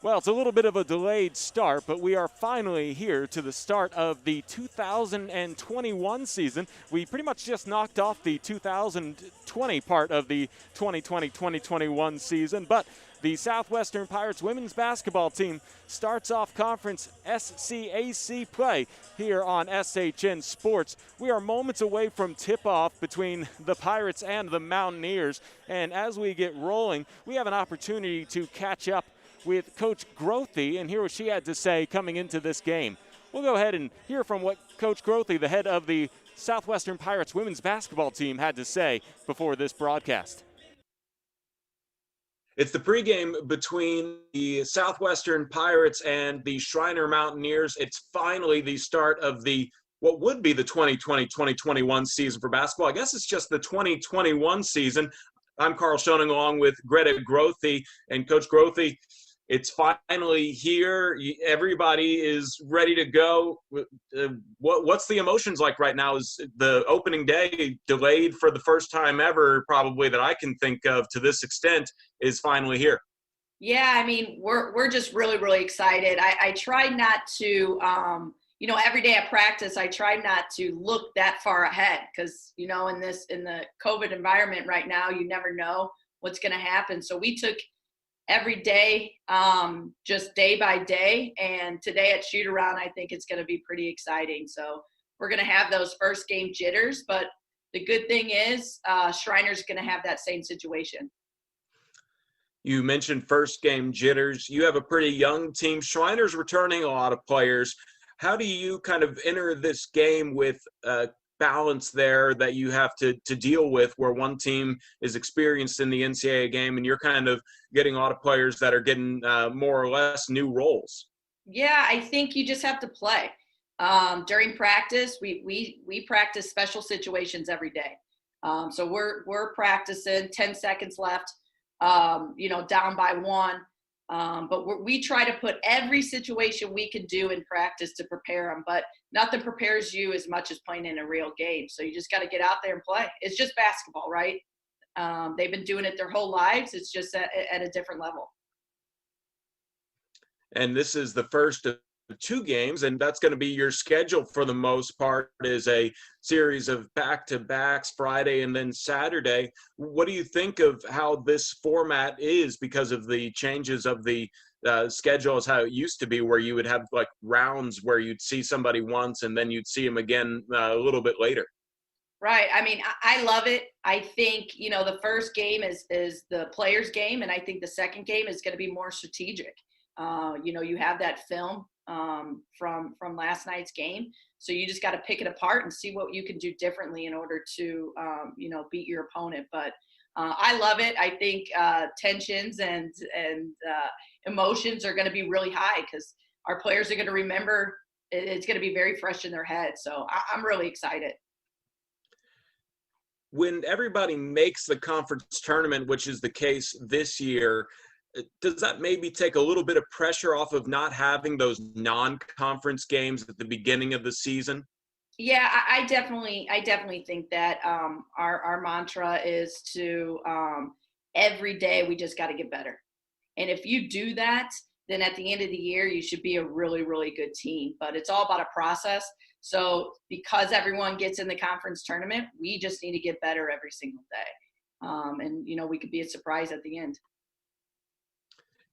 Well, it's a little bit of a delayed start, but we are finally here to the start of the 2021 season. We pretty much just knocked off the 2020 part of the 2020-2021 season, but the Southwestern Pirates women's basketball team starts off conference SCAC play here on SHN Sports. We are moments away from tip-off between the Pirates and the Mountaineers, and as we get rolling, we have an opportunity to catch up with Coach Grothe and hear what she had to say coming into this game. We'll go ahead and hear from what Coach Grothe, the head of the Southwestern Pirates women's basketball team, had to say before this broadcast. It's the pregame between the Southwestern Pirates and the Schreiner Mountaineers. It's finally the start of what would be the 2020-2021 season for basketball. I guess it's just the 2021 season. I'm Carl Schoening along with Greta Grothe. And Coach Grothe, it's finally here. Everybody is ready to go. What's the emotions like right now? Is the opening day delayed for the first time ever, probably that I can think of to this extent, is finally here? Yeah, I mean, we're just really, really excited. I try not to, every day at practice, I try not to look that far ahead because, in the COVID environment right now, you never know what's going to happen. So we took every day, just day by day. And today at shoot around, I think it's going to be pretty exciting. So we're going to have those first game jitters, but the good thing is Schreiner's going to have that same situation. You mentioned first game jitters. You have a pretty young team. Schreiner's returning a lot of players. How do you kind of enter this game with balance there that you have to deal with, where one team is experienced in the NCAA game and you're kind of getting a lot of players that are getting more or less new roles? Yeah, I think you just have to play. During practice, we practice special situations every day. So we're practicing 10 seconds left, down by one. But we try to put every situation we can do in practice to prepare them, but nothing prepares you as much as playing in a real game. So you just got to get out there and play. It's just basketball, right? They've been doing it their whole lives. It's just at a different level. And this is the first of two games, and that's going to be your schedule for the most part, is a series of back-to-backs, Friday and then Saturday. What do you think of how this format is because of the changes of the schedule as how it used to be, where you would have like rounds where you'd see somebody once and then you'd see them again a little bit later? Right. I mean, I love it. I think, the first game is the player's game, and I think the second game is going to be more strategic. You have that film from last night's game. So you just got to pick it apart and see what you can do differently in order to, beat your opponent. But I love it. I think tensions and emotions are going to be really high because our players are going to remember. It's going to be very fresh in their head. So I'm really excited. When everybody makes the conference tournament, which is the case this year, does that maybe take a little bit of pressure off of not having those non-conference games at the beginning of the season? Yeah, I definitely think that our mantra is to every day we just got to get better. And if you do that, then at the end of the year, you should be a really, really good team. But it's all about a process. So because everyone gets in the conference tournament, we just need to get better every single day. And we could be a surprise at the end.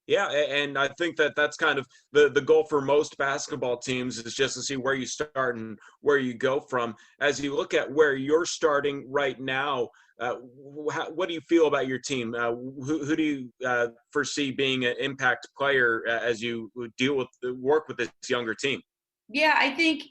Yeah, and I think that's kind of the goal for most basketball teams, is just to see where you start and where you go from. As you look at where you're starting right now, what do you feel about your team? Who do you foresee being an impact player as you work with this younger team? Yeah, I think,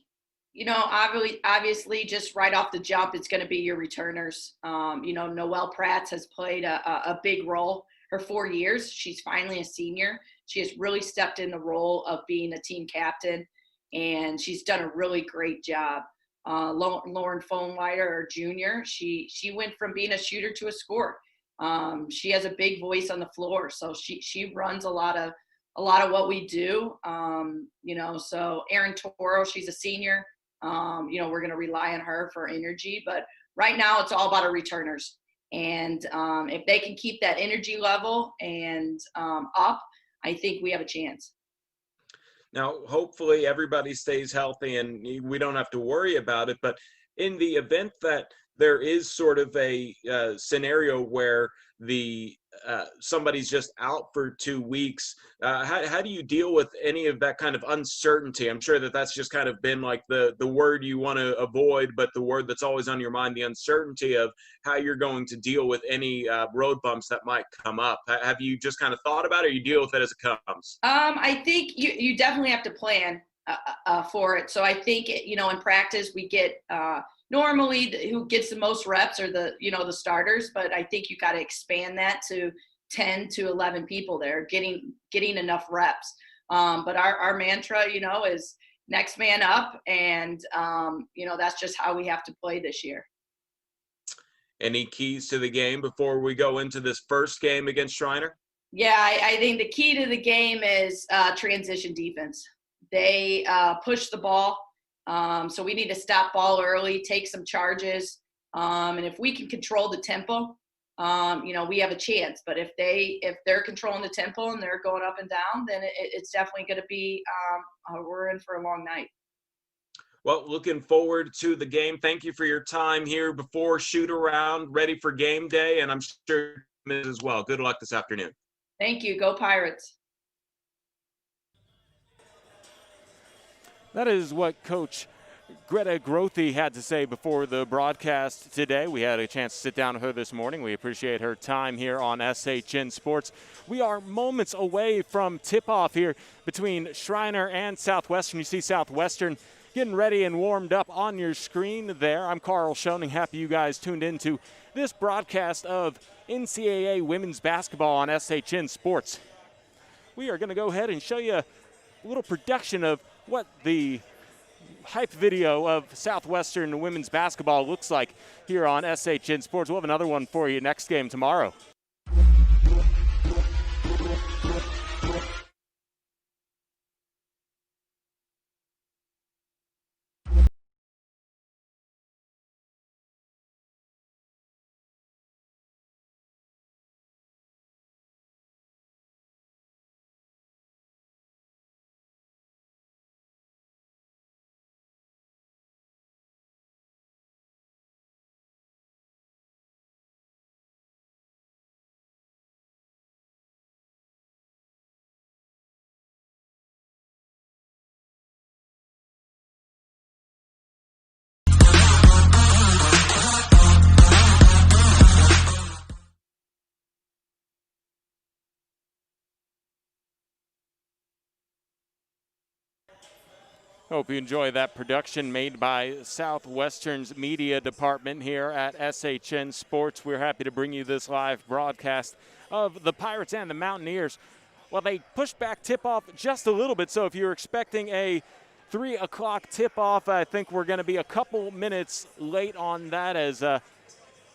obviously just right off the jump, it's going to be your returners. Noelle Pratt has played a big role. Her 4 years, she's finally a senior. She has really stepped in the role of being a team captain, and she's done a really great job. Lauren Fohnleiter, our junior, she went from being a shooter to a scorer. She has a big voice on the floor, so she runs a lot of what we do. So Erin Toro, she's a senior. We're going to rely on her for energy, but right now it's all about our returners. And if they can keep that energy level and up, I think we have a chance. Now, hopefully everybody stays healthy and we don't have to worry about it. But in the event that there is sort of a scenario where the somebody's just out for 2 weeks, how do you deal with any of that kind of uncertainty? I'm sure that that's just kind of been like the word you want to avoid, but the word that's always on your mind, the uncertainty of how you're going to deal with any road bumps that might come up. Have you just kind of thought about it, or you deal with it as it comes? I think you definitely have to plan for it. So I think, in practice we get normally who gets the most reps are the starters, but I think you got to expand that to 10 to 11 people there, getting enough reps. But our mantra, is next man up. And, that's just how we have to play this year. Any keys to the game before we go into this first game against Schreiner? Yeah, I think the key to the game is transition defense. They push the ball, so we need to stop ball early, take some charges, and if we can control the tempo, we have a chance. But if they're controlling the tempo and they're going up and down, then it's definitely going to be we're in for a long night. Well, looking forward to the game. Thank you for your time here before shoot around, ready for game day, and I'm sure as well. Good luck this afternoon. Thank you. Go Pirates. That is what Coach Greta Grothe had to say before the broadcast today. We had a chance to sit down with her this morning. We appreciate her time here on SHN Sports. We are moments away from tip-off here between Schreiner and Southwestern. You see Southwestern getting ready and warmed up on your screen there. I'm Carl Schoening. Happy you guys tuned into this broadcast of NCAA women's basketball on SHN Sports. We are going to go ahead and show you a little production of what the hype video of Southwestern women's basketball looks like here on SHN Sports. We'll have another one for you next game tomorrow. Hope you enjoy that production made by Southwestern's media department here at SHN Sports. We're happy to bring you this live broadcast of the Pirates and the Mountaineers. Well, they pushed back tip-off just a little bit, so if you're expecting a 3 o'clock tip-off, I think we're going to be a couple minutes late on that, as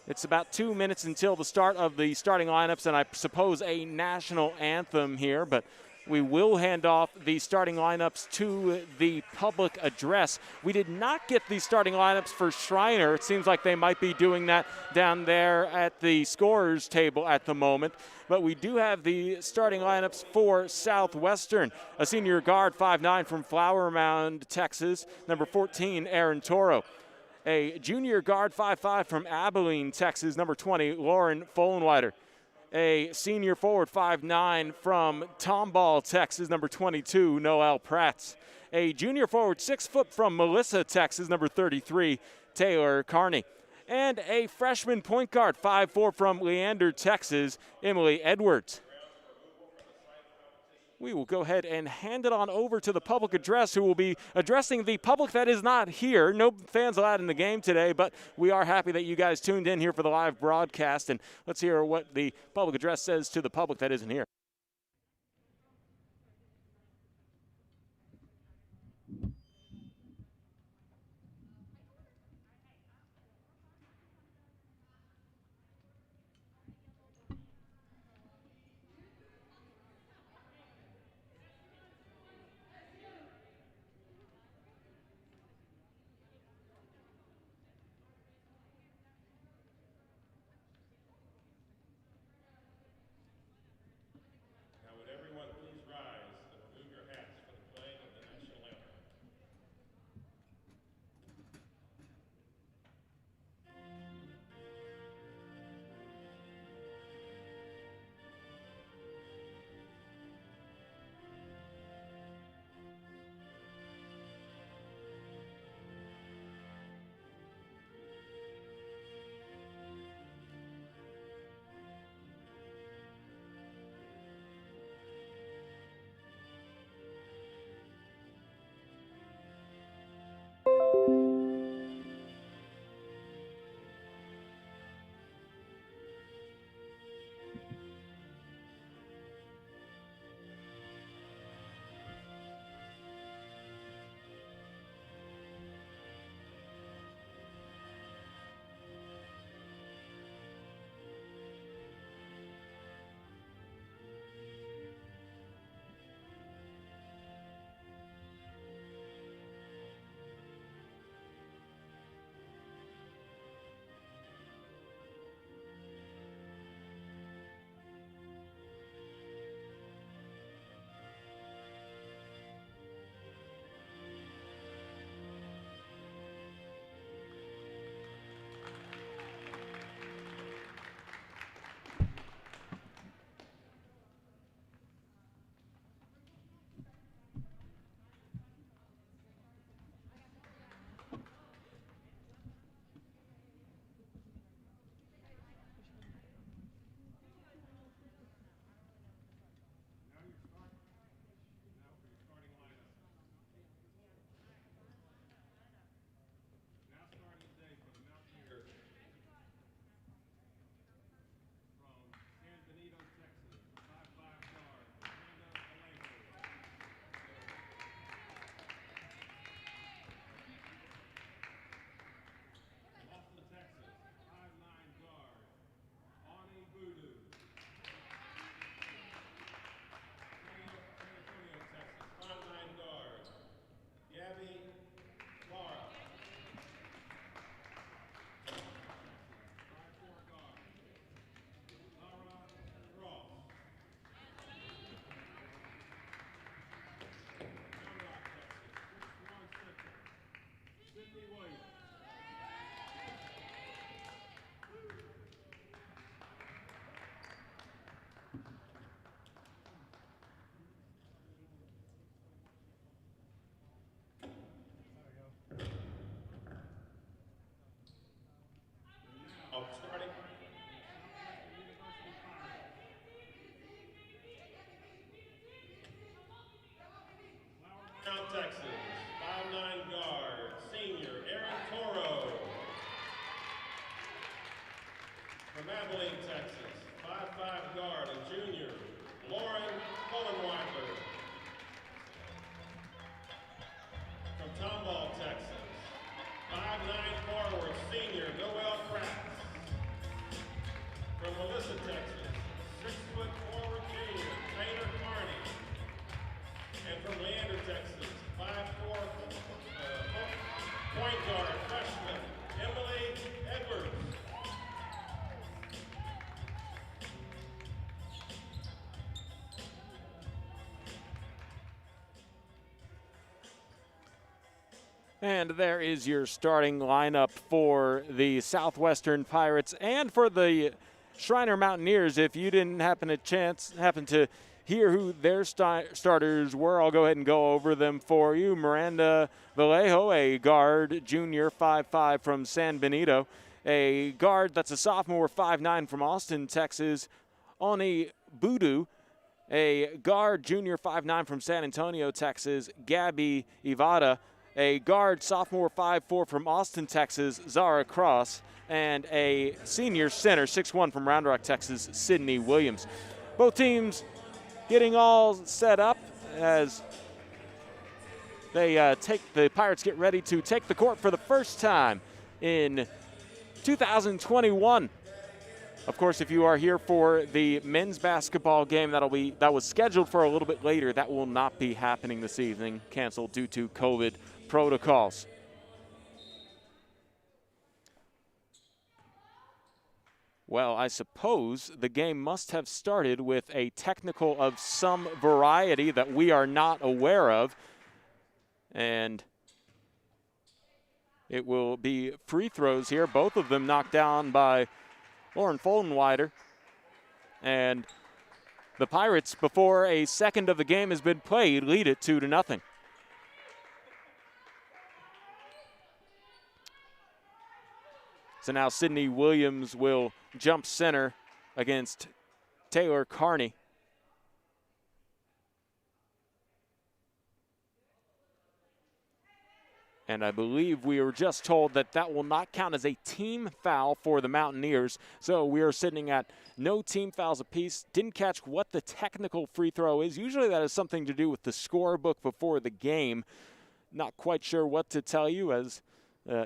it's about 2 minutes until the start of the starting lineups, and I suppose a national anthem here, but we will hand off the starting lineups to the public address. We did not get the starting lineups for Schreiner. It seems like they might be doing that down there at the scorer's table at the moment. But we do have the starting lineups for Southwestern. A senior guard, 5'9", from Flower Mound, Texas, number 14, Aaron Toro. A junior guard, 5'5", from Abilene, Texas, number 20, Lauren Follenweider. A senior forward, 5'9", from Tomball, Texas, number 22, Noel Pratt. A junior forward, 6 foot, from Melissa, Texas, number 33, Taylor Carney. And a freshman point guard, 5'4", from Leander, Texas, Emily Edwards. We will go ahead and hand it on over to the public address, who will be addressing the public that is not here. No fans allowed in the game today, but we are happy that you guys tuned in here for the live broadcast. And let's hear what the public address says to the public that isn't here. And there is your starting lineup for the Southwestern Pirates and for the Schreiner Mountaineers. If you didn't happen to hear who their starters were, I'll go ahead and go over them for you. Miranda Vallejo, a guard, junior, 5'5" from San Benito. A guard that's a sophomore, 5'9" from Austin, Texas. Oni Budu, a guard, junior, 5'9" from San Antonio, Texas. Gabby Ivada, a guard, sophomore, 5'4" from Austin, Texas, Zara Cross, and a senior center, 6'1" from Round Rock, Texas, Sydney Williams. Both teams getting all set up as the Pirates get ready to take the court for the first time in 2021. Of course, if you are here for the men's basketball game that was scheduled for a little bit later, that will not be happening this evening, canceled due to COVID protocols. Well, I suppose the game must have started with a technical of some variety that we are not aware of. And it will be free throws here, both of them knocked down by Lauren Foldenwider. And the Pirates, before a second of the game has been played, lead it 2-0. So now Sydney Williams will jump center against Taylor Carney. And I believe we were just told that that will not count as a team foul for the Mountaineers. So we are sitting at no team fouls apiece. Didn't catch what the technical free throw is. Usually that has something to do with the scorebook before the game. Not quite sure what to tell you, as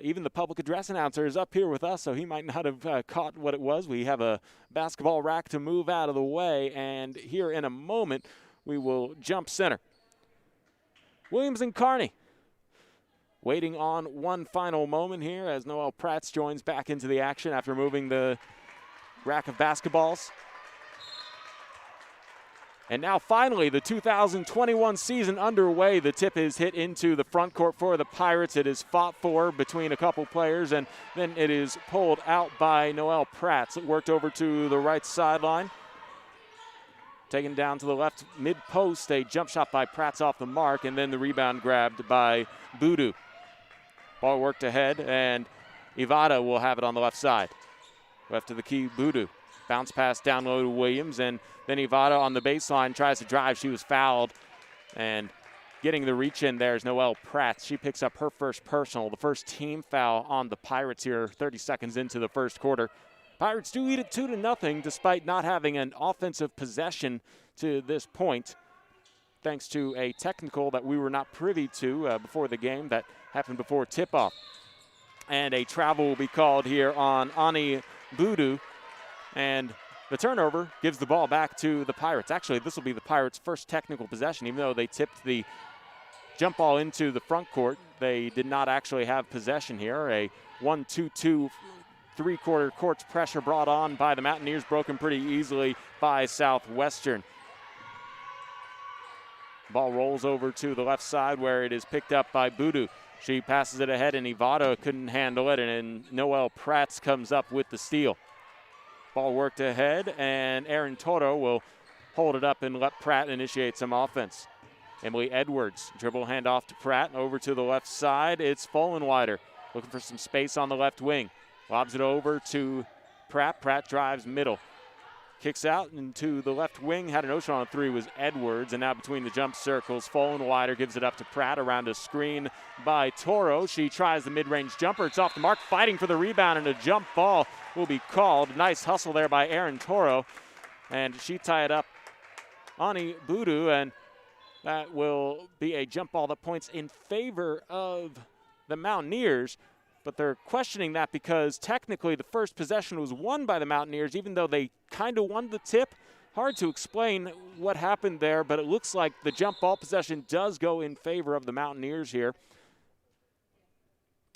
even the public address announcer is up here with us, so he might not have caught what it was. We have a basketball rack to move out of the way, and here in a moment we will jump center. Williams and Carney waiting on one final moment here as Noel Prats joins back into the action after moving the rack of basketballs. And now finally the 2021 season underway. The tip is hit into the front court for the Pirates. It is fought for between a couple players, and then it is pulled out by Noel Prats. It worked over to the right sideline. Taken down to the left mid-post, a jump shot by Prats off the mark, and then the rebound grabbed by Budu. Ball worked ahead, and Ivada will have it on the left side. Left to the key, Budu. Bounce pass down low to Williams, and then Ivada on the baseline tries to drive. She was fouled, and getting the reach in there is Noelle Prats. She picks up her first personal, the first team foul on the Pirates here 30 seconds into the first quarter. Pirates do lead it 2-0 despite not having an offensive possession to this point, thanks to a technical that we were not privy to before the game that happened before tip-off. And a travel will be called here on Ani Budu, and the turnover gives the ball back to the Pirates. Actually, this will be the Pirates' first technical possession. Even though they tipped the jump ball into the front court, they did not actually have possession here. A 1-2-2 three-quarter courts pressure brought on by the Mountaineers, broken pretty easily by Southwestern. Ball rolls over to the left side where it is picked up by Budu. She passes it ahead, and Ivada couldn't handle it, and Noelle Prats comes up with the steal. Ball worked ahead, and Aaron Toro will hold it up and let Pratt initiate some offense. Emily Edwards, dribble handoff to Pratt, over to the left side. It's Follenwider looking for some space on the left wing. Lobs it over to Pratt. Pratt drives middle. Kicks out into the left wing. Had an ocean on a three was Edwards, and now between the jump circles, Follenwider gives it up to Pratt around a screen by Toro. She tries the mid-range jumper. It's off the mark, fighting for the rebound, and a jump ball will be called. Nice hustle there by Aaron Toro, and she tied up Ani Budu, and that will be a jump ball that points in favor of the Mountaineers. but they're questioning that because technically the first possession was won by the Mountaineers, even though they kind of won the tip. Hard to explain what happened there, but it looks like the jump ball possession does go in favor of the Mountaineers here.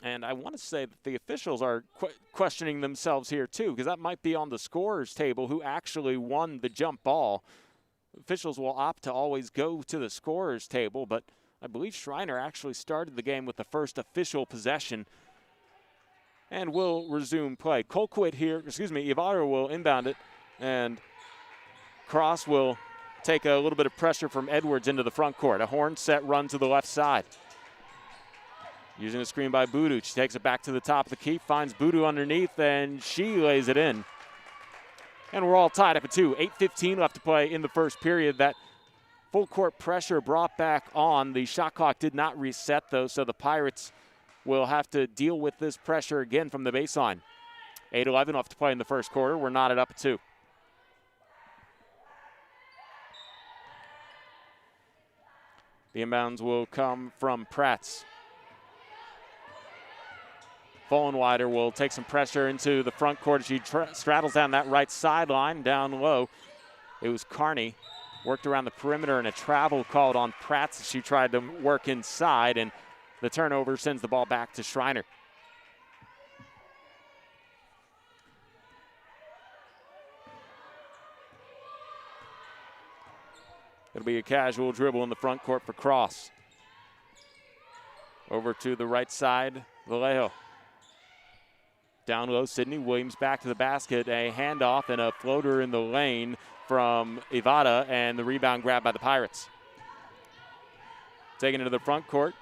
And I want to say that the officials are questioning themselves here too, because that might be on the scorer's table who actually won the jump ball. Officials will opt to always go to the scorer's table, but I believe Schreiner actually started the game with the first official possession and will resume play. Ivara will inbound it, and Cross will take a little bit of pressure from Edwards into the front court. A horn set run to the left side. Using a screen by Boudou. She takes it back to the top of the key, finds Boudou underneath, and she lays it in. And we're all tied up at 2. 8:15 left to play in the first period. That full court pressure brought back on. The shot clock did not reset, though, so the Pirates will have to deal with this pressure again from the baseline. 8:11 left to play in the first quarter. We're knotted up at 2. The inbounds will come from Pratt's. Vollenweider will take some pressure into the front court as she straddles down that right sideline. Down low, it was Carney. Worked around the perimeter, and a travel called on Pratt as she tried to work inside, and the turnover sends the ball back to Schreiner. It'll be a casual dribble in the front court for Cross. Over to the right side, Vallejo. Down low, Sydney Williams back to the basket. A handoff and a floater in the lane from Ivada, and the rebound grabbed by the Pirates. Taking it to the front court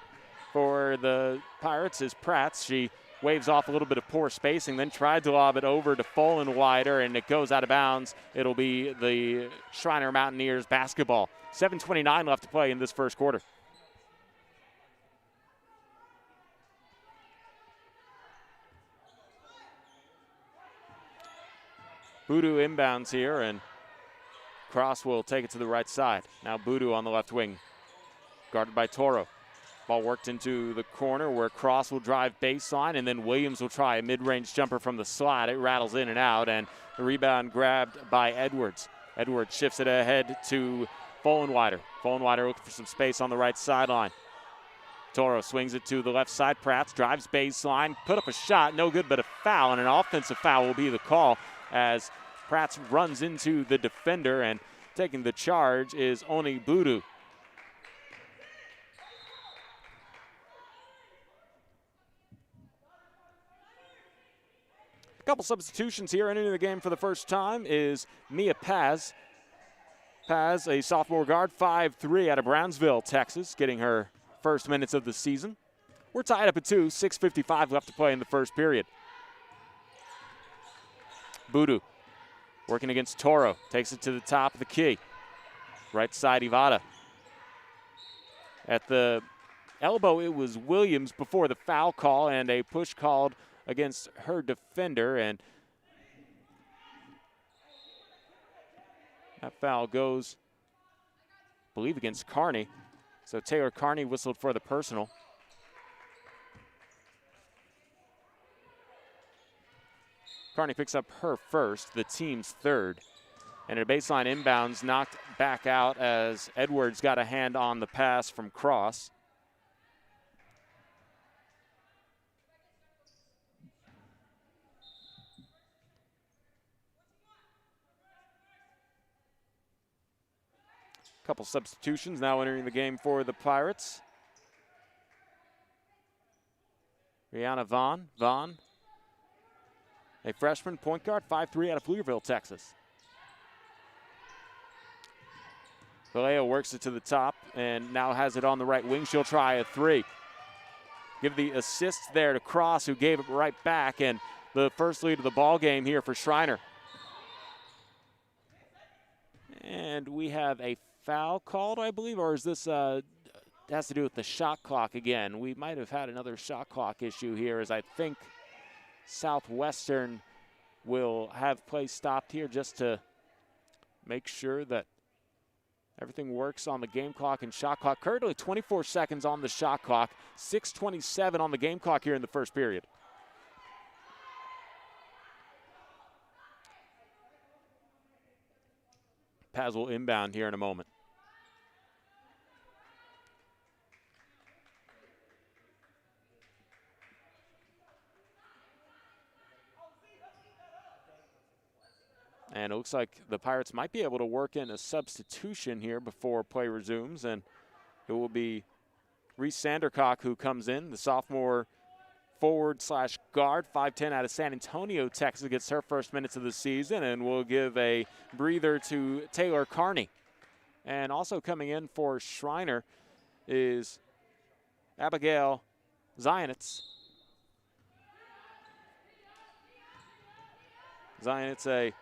for the Pirates is Pratt. She waves off a little bit of poor spacing, then tried to lob it over to Vollenweider, and it goes out of bounds. It'll be the Schreiner Mountaineers basketball. 7:29 left to play in this first quarter. Boudou inbounds here, and Cross will take it to the right side. Now Boudou on the left wing, guarded by Toro. Ball worked into the corner where Cross will drive baseline, and then Williams will try a mid-range jumper from the slot. It rattles in and out, and the rebound grabbed by Edwards. Edwards shifts it ahead to Vollenweider. Vollenweider looking for some space on the right sideline. Toro swings it to the left side. Pratt drives baseline, put up a shot, no good, but a foul, and an offensive foul will be the call as Pratt runs into the defender, and taking the charge is Oni Boudou. A couple substitutions here. Entering the game for the first time is Mia Paz. Paz, a sophomore guard, 5'3", out of Brownsville, Texas, getting her first minutes of the season. We're tied up at 2, 6:55 left to play in the first period. Boudou working against Toro, takes it to the top of the key. Right side, Ivada. At the elbow, it was Williams before the foul call, and a push called against her defender, and that foul goes, I believe, against Carney. So Taylor Carney whistled for the personal. Carney picks up her first, the team's third. And a baseline inbounds knocked back out as Edwards got a hand on the pass from Cross. Couple substitutions now entering the game for the Pirates. Rihanna Vaughn, a freshman point guard, 5'3", out of Pflugerville, Texas. Vallejo works it to the top and now has it on the right wing. She'll try a three. Give the assist there to Cross, who gave it right back, and the first lead of the ball game here for Schreiner. And we have a foul called, I believe, or is this has to do with the shot clock again? We might have had another shot clock issue here, as I think Southwestern will have play stopped here just to make sure that everything works on the game clock and shot clock. Currently 24 seconds on the shot clock, 6:27 on the game clock here in the first period. Paz will inbound here in a moment. And it looks like the Pirates might be able to work in a substitution here before play resumes, and it will be Reese Sandercock who comes in, the sophomore forward/guard, 5'10", out of San Antonio, Texas, gets her first minutes of the season, and will give a breather to Taylor Carney. And also coming in for Schreiner is Abigail Zionitz. Zionitz, a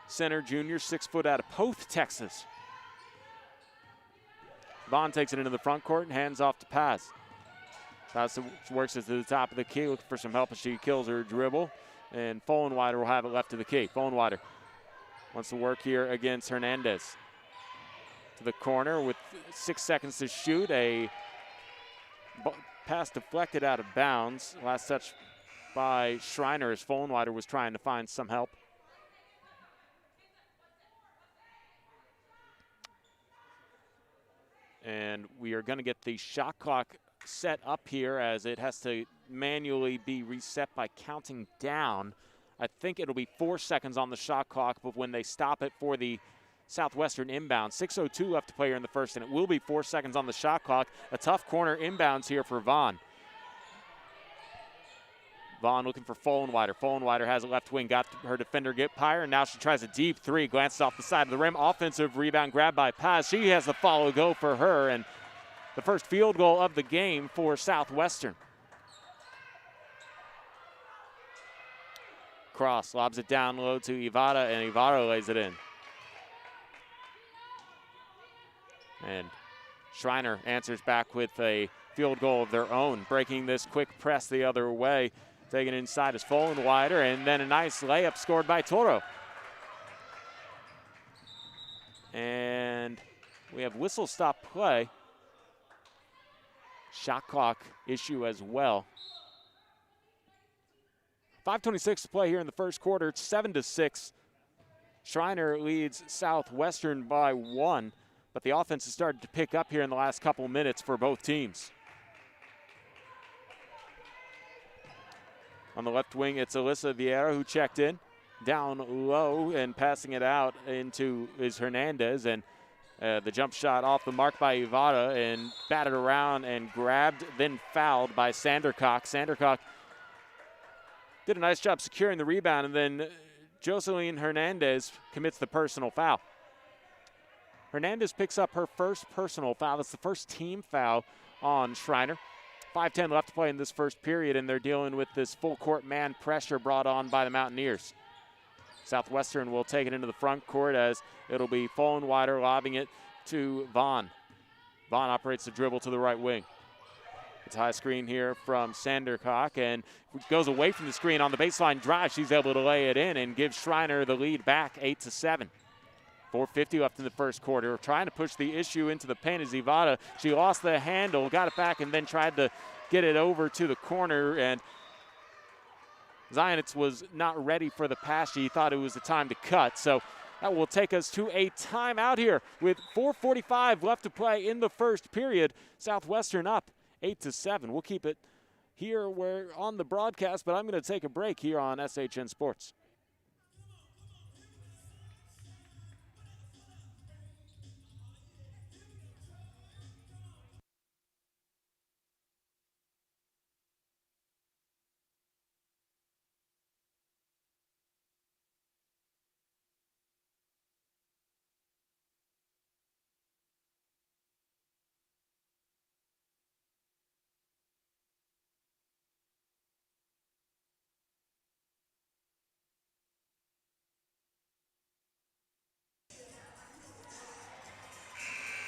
center junior, 6 foot, out of Poth, Texas. Vaughn takes it into the front court and hands off to Paz. Paz works it to the top of the key, looking for some help as she kills her dribble. And Follenweider will have it left to the key. Follenweider wants to work here against Hernandez. To the corner with 6 seconds to shoot. A pass deflected out of bounds. Last touch by Schreiner as Follenweider was trying to find some help. And we are going to get the shot clock set up here as it has to manually be reset by counting down. I think it'll be 4 seconds on the shot clock, but when they stop it for the Southwestern inbound, 6:02 left to play here in the first, and it will be 4 seconds on the shot clock. A tough corner inbounds here for Vaughn. Vaughn looking for Follenweider. Follenweider has a left wing, got her defender get Pyre, and now she tries a deep three, glances off the side of the rim. Offensive rebound grab by Paz. She has the follow go for her, and the first field goal of the game for Southwestern. Cross lobs it down low to Ivara, and Ivara lays it in. And Schreiner answers back with a field goal of their own, breaking this quick press the other way. Taken inside is Follenweider, and then a nice layup scored by Toro. And we have whistle stop play. Shot clock issue as well. 5:26 to play here in the first quarter. It's 7-6. Schreiner leads Southwestern by 1, but the offense has started to pick up here in the last couple minutes for both teams. On the left wing, it's Alyssa Vieira who checked in. Down low and passing it out into is Hernandez, and the jump shot off the mark by Ivara and batted around and grabbed, then fouled by Sandercock. Sandercock did a nice job securing the rebound, and then Jocelyn Hernandez commits the personal foul. Hernandez picks up her first personal foul. That's the first team foul on Schreiner. 5:10 left to play in this first period, and they're dealing with this full court man pressure brought on by the Mountaineers. Southwestern will take it into the front court as it'll be Follenweider lobbing it to Vaughn. Vaughn operates the dribble to the right wing. It's a high screen here from Sandercock, and goes away from the screen on the baseline drive. She's able to lay it in and give Schreiner the lead back 8-7. 4:50 left in the first quarter. Trying to push the issue into the paint is Ivada. She lost the handle, got it back, and then tried to get it over to the corner. And Zionitz was not ready for the pass. She thought it was the time to cut. So that will take us to a timeout here with 4:45 left to play in the first period. Southwestern up 8-7. We'll keep it here where on the broadcast, but I'm going to take a break here on SHN Sports.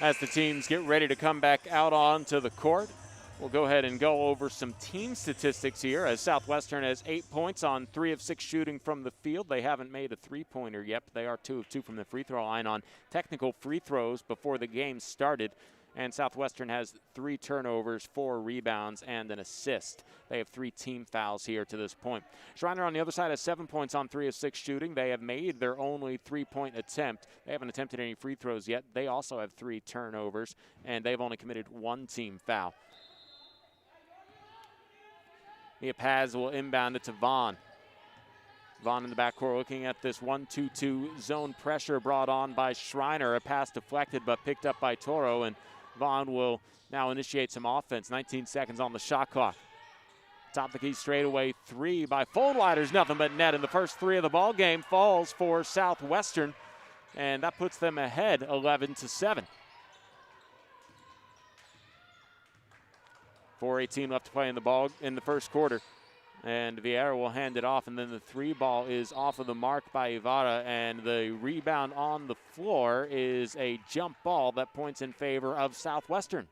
As the teams get ready to come back out onto the court, we'll go ahead and go over some team statistics here as Southwestern has 8 points on 3 of 6 shooting from the field. They haven't made a three-pointer yet, but they are 2 of 2 from the free throw line on technical free throws before the game started. And Southwestern has 3 turnovers, 4 rebounds, and an assist. They have 3 team fouls here to this point. Schreiner on the other side has 7 points on 3 of 6 shooting. They have made their only 3-point attempt. They haven't attempted any free throws yet. They also have 3 turnovers, and they've only committed 1 team foul. Mia Paz will inbound it to Vaughn. Vaughn in the backcourt looking at this 1-2-2 zone pressure brought on by Schreiner. A pass deflected but picked up by Toro, and Vaughn will now initiate some offense. 19 seconds on the shot clock. Top of the key straightaway 3 by Fullenweider's nothing but net, and the first 3 of the ball game falls for Southwestern, and that puts them ahead 11-7. 4:18 left to play in the first quarter. And Vieira will hand it off, and then the 3 ball is off of the mark by Ibarra, and the rebound on the floor is a jump ball that points in favor of Southwestern.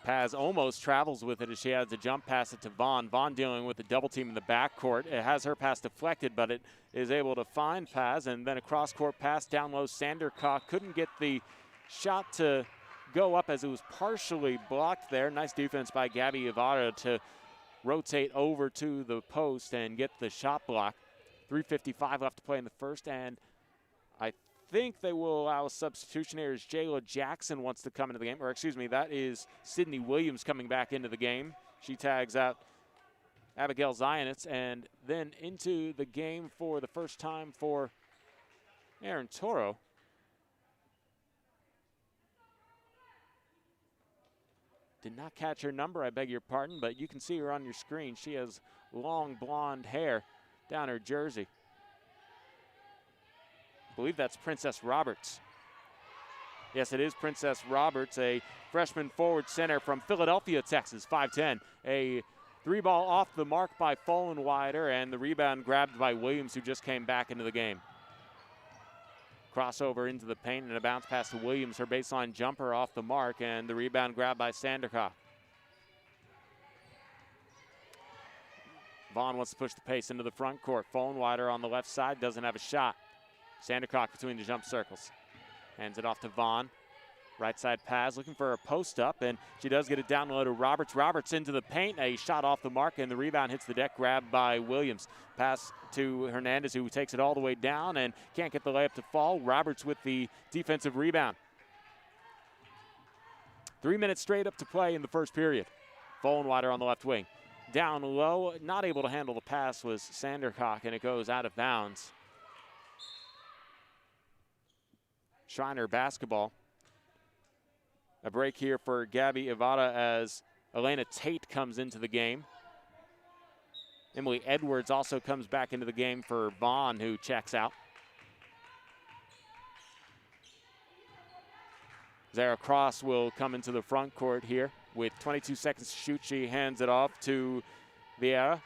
Paz almost travels with it as she has to jump pass it to Vaughn. Vaughn dealing with a double team in the backcourt. It has her pass deflected, but it is able to find Paz, and then a cross-court pass down low. Sandercock couldn't get the shot to go up as it was partially blocked there. Nice defense by Gabby Ibarra to rotate over to the post and get the shot block. 3:55 left to play in the first, and I think they will allow a substitution here as Jayla Jackson wants to come into the game. Or excuse me, that is Sydney Williams coming back into the game. She tags out Abigail Zionitz, and then into the game for the first time for Aaron Toro. Did not catch her number, I beg your pardon, but you can see her on your screen. She has long blonde hair down her jersey. I believe that's Princess Roberts. Yes, it is Princess Roberts, a freshman forward center from Philadelphia, Texas, 5'10". A 3 ball off the mark by Fullenweider, and the rebound grabbed by Williams, who just came back into the game. Crossover into the paint and a bounce pass to Williams. Her baseline jumper off the mark, and the rebound grabbed by Sandercock. Vaughn wants to push the pace into the front court. Fullenweider on the left side doesn't have a shot. Sandercock between the jump circles. Hands it off to Vaughn. Right side Paz looking for a post up, and she does get it down low to Roberts. Roberts into the paint, a shot off the mark, and the rebound hits the deck, grabbed by Williams. Pass to Hernandez, who takes it all the way down and can't get the layup to fall. Roberts with the defensive rebound. 3 minutes straight up to play in the first period. Fullenweider on the left wing. Down low, not able to handle the pass was Sandercock, and it goes out of bounds. Schreiner basketball. A break here for Gabby Ibarra as Elena Tate comes into the game. Emily Edwards also comes back into the game for Vaughn, who checks out. Zara Cross will come into the front court here. With 22 seconds to shoot, she hands it off to Vieira.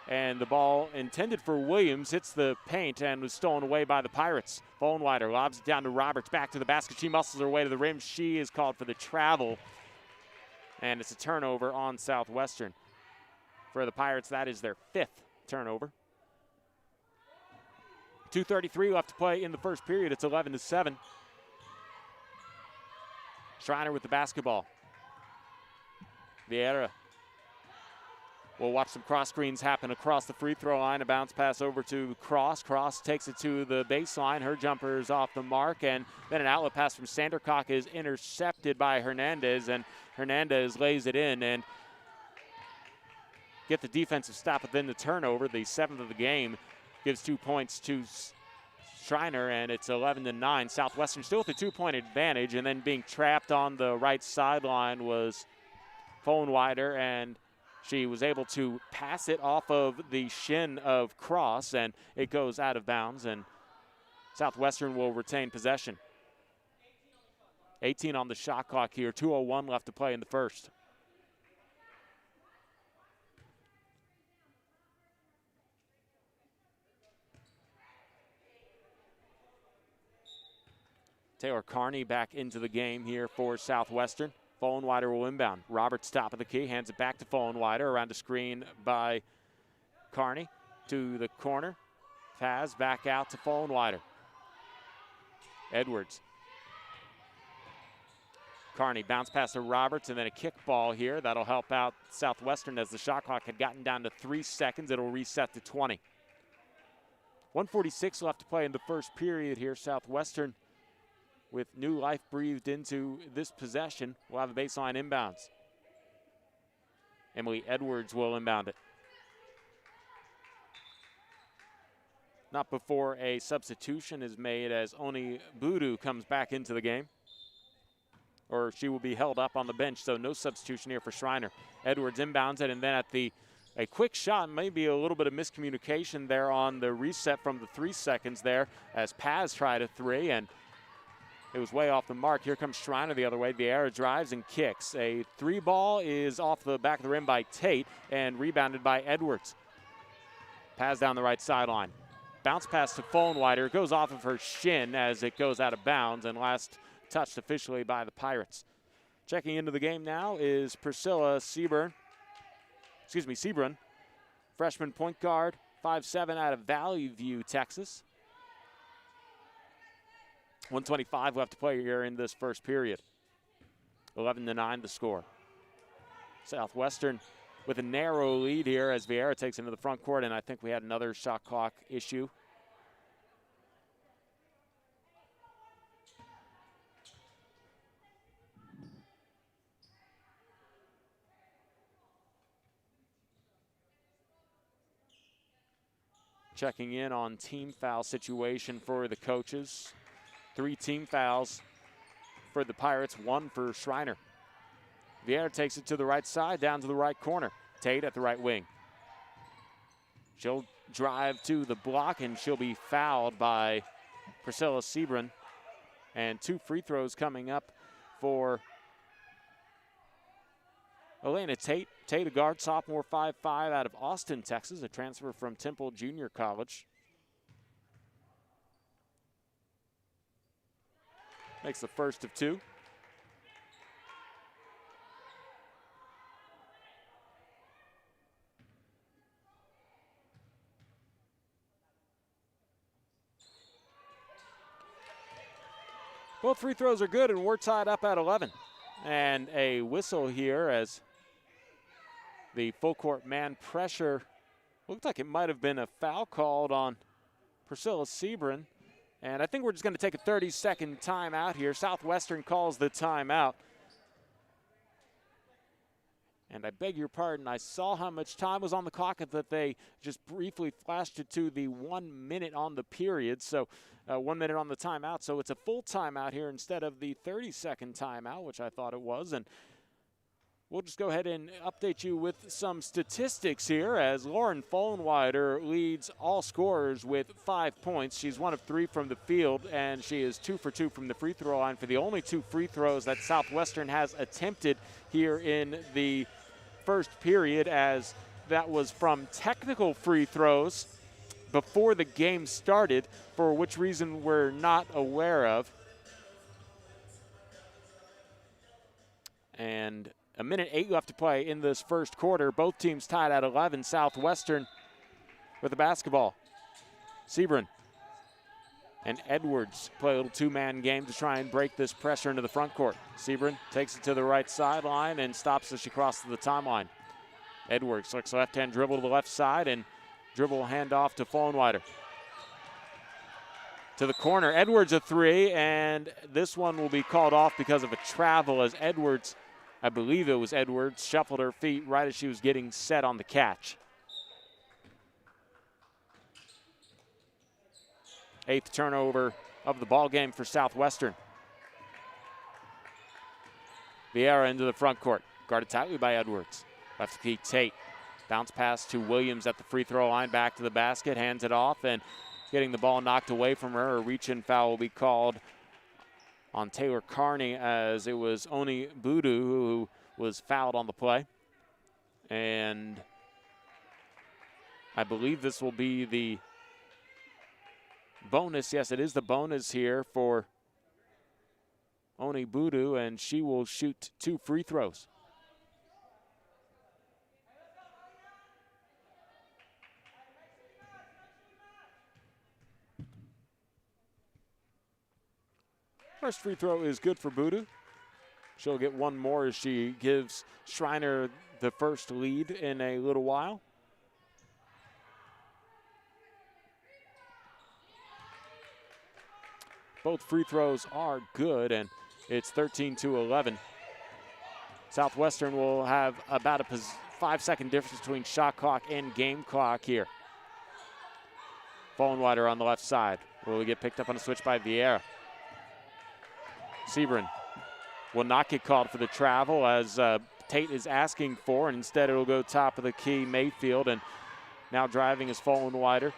And the ball intended for Williams hits the paint and was stolen away by the Pirates. Fullenweider lobs it down to Roberts, back to the basket. She muscles her way to the rim. She is called for the travel. And it's a turnover on Southwestern. For the Pirates, that is their 5th turnover. 2:33 left to play in the first period. It's 11-7. Schreiner with the basketball. Vieira. We'll watch some cross screens happen across the free throw line. A bounce pass over to Cross. Cross takes it to the baseline. Her jumper is off the mark. And then an outlet pass from Sandercock is intercepted by Hernandez. And Hernandez lays it in and get the defensive stop within the turnover. The 7th of the game gives 2 points to Schreiner, and it's 11-9. Southwestern still with a 2-point advantage. And then being trapped on the right sideline was Fullenweider, and she was able to pass it off of the shin of Cross, and it goes out of bounds, and Southwestern will retain possession. 18 on the shot clock here, 2:01 left to play in the first. Taylor Carney back into the game here for Southwestern. Fullenwider will inbound. Roberts top of the key, hands it back to Fullenwider, around a screen by Carney to the corner. Paz back out to Fullenwider. Edwards. Carney bounce pass to Roberts and then a kick ball here. That'll help out Southwestern as the shot clock had gotten down to 3 seconds. It'll reset to 20. 1:46 left to play in the first period here. Southwestern with new life breathed into this possession. We'll have a baseline inbounds. Emily Edwards will inbound it. Not before a substitution is made as Oni Budu comes back into the game. Or she will be held up on the bench, so no substitution here for Schreiner. Edwards inbounds it, and then at a quick shot, maybe a little bit of miscommunication there on the reset from the 3 seconds there as Paz tried a three, and it was way off the mark. Here comes Schreiner the other way. Vieira drives and kicks. A 3 ball is off the back of the rim by Tate and rebounded by Edwards. Paz down the right sideline. Bounce pass to Fullenwider. Goes off of her shin as it goes out of bounds, and last touched officially by the Pirates. Checking into the game now is Priscilla Seabrun. Freshman point guard, 5'7" out of Valley View, Texas. 1:25 left to play here in this first period. 11-9 the score. Southwestern with a narrow lead here as Vieira takes into the front court, and I think we had another shot clock issue. Checking in on team foul situation for the coaches. 3 team fouls for the Pirates, 1 for Schreiner. Vieira takes it to the right side, down to the right corner. Tate at the right wing. She'll drive to the block, and she'll be fouled by Priscilla Seabrun. And 2 free throws coming up for Elena Tate. Tate, a guard, sophomore, 5'5", out of Austin, Texas, a transfer from Temple Junior College. Makes the first of 2. Both free throws are good, and we're tied up at 11. And a whistle here as the full court man pressure. Looked like it might have been a foul called on Priscilla Seabrun. And I think we're just going to take a 30-second timeout here. Southwestern calls the timeout. And I beg your pardon, I saw how much time was on the clock and that they just briefly flashed it to the 1 minute on the period. So 1 minute on the timeout. So it's a full timeout here instead of the 30-second timeout, which I thought it was. And we'll just go ahead and update you with some statistics here as Lauren Fullenwider leads all scorers with 5 points. She's 1 of 3 from the field, and she is 2 for 2 from the free throw line for the only 2 free throws that Southwestern has attempted here in the first period, as that was from technical free throws before the game started, for which reason we're not aware of. And 1:08 left to play in this first quarter. Both teams tied at 11. Southwestern with the basketball. Seabrun and Edwards play a little 2-man game to try and break this pressure into the front court. Seabrun takes it to the right sideline and stops as she crosses the timeline. Edwards looks left-hand dribble to the left side and dribble handoff to Fullenwider. To the corner, Edwards a 3, and this one will be called off because of a travel as Edwards, I believe it was Edwards, shuffled her feet right as she was getting set on the catch. 8th turnover of the ball game for Southwestern. Vieira into the front court, guarded tightly by Edwards. Left key Tate. Bounce pass to Williams at the free throw line, back to the basket, hands it off, and getting the ball knocked away from her. A reach-in foul will be called on Taylor Carney as it was Oni Budu who was fouled on the play. And I believe this will be the bonus. Yes, it is the bonus here for Oni Budu, and she will shoot 2 free throws. First free throw is good for Budu. She'll get one more as she gives Schreiner the first lead in a little while. Both free throws are good, and it's 13-11. Southwestern will have about a 5-second difference between shot clock and game clock here. Vollenweider on the left side. Will get picked up on a switch by Vieira. Sebring will not get called for the travel as Tate is asking for, and instead it'll go top of the key, Mayfield, and now driving is Vollenweider.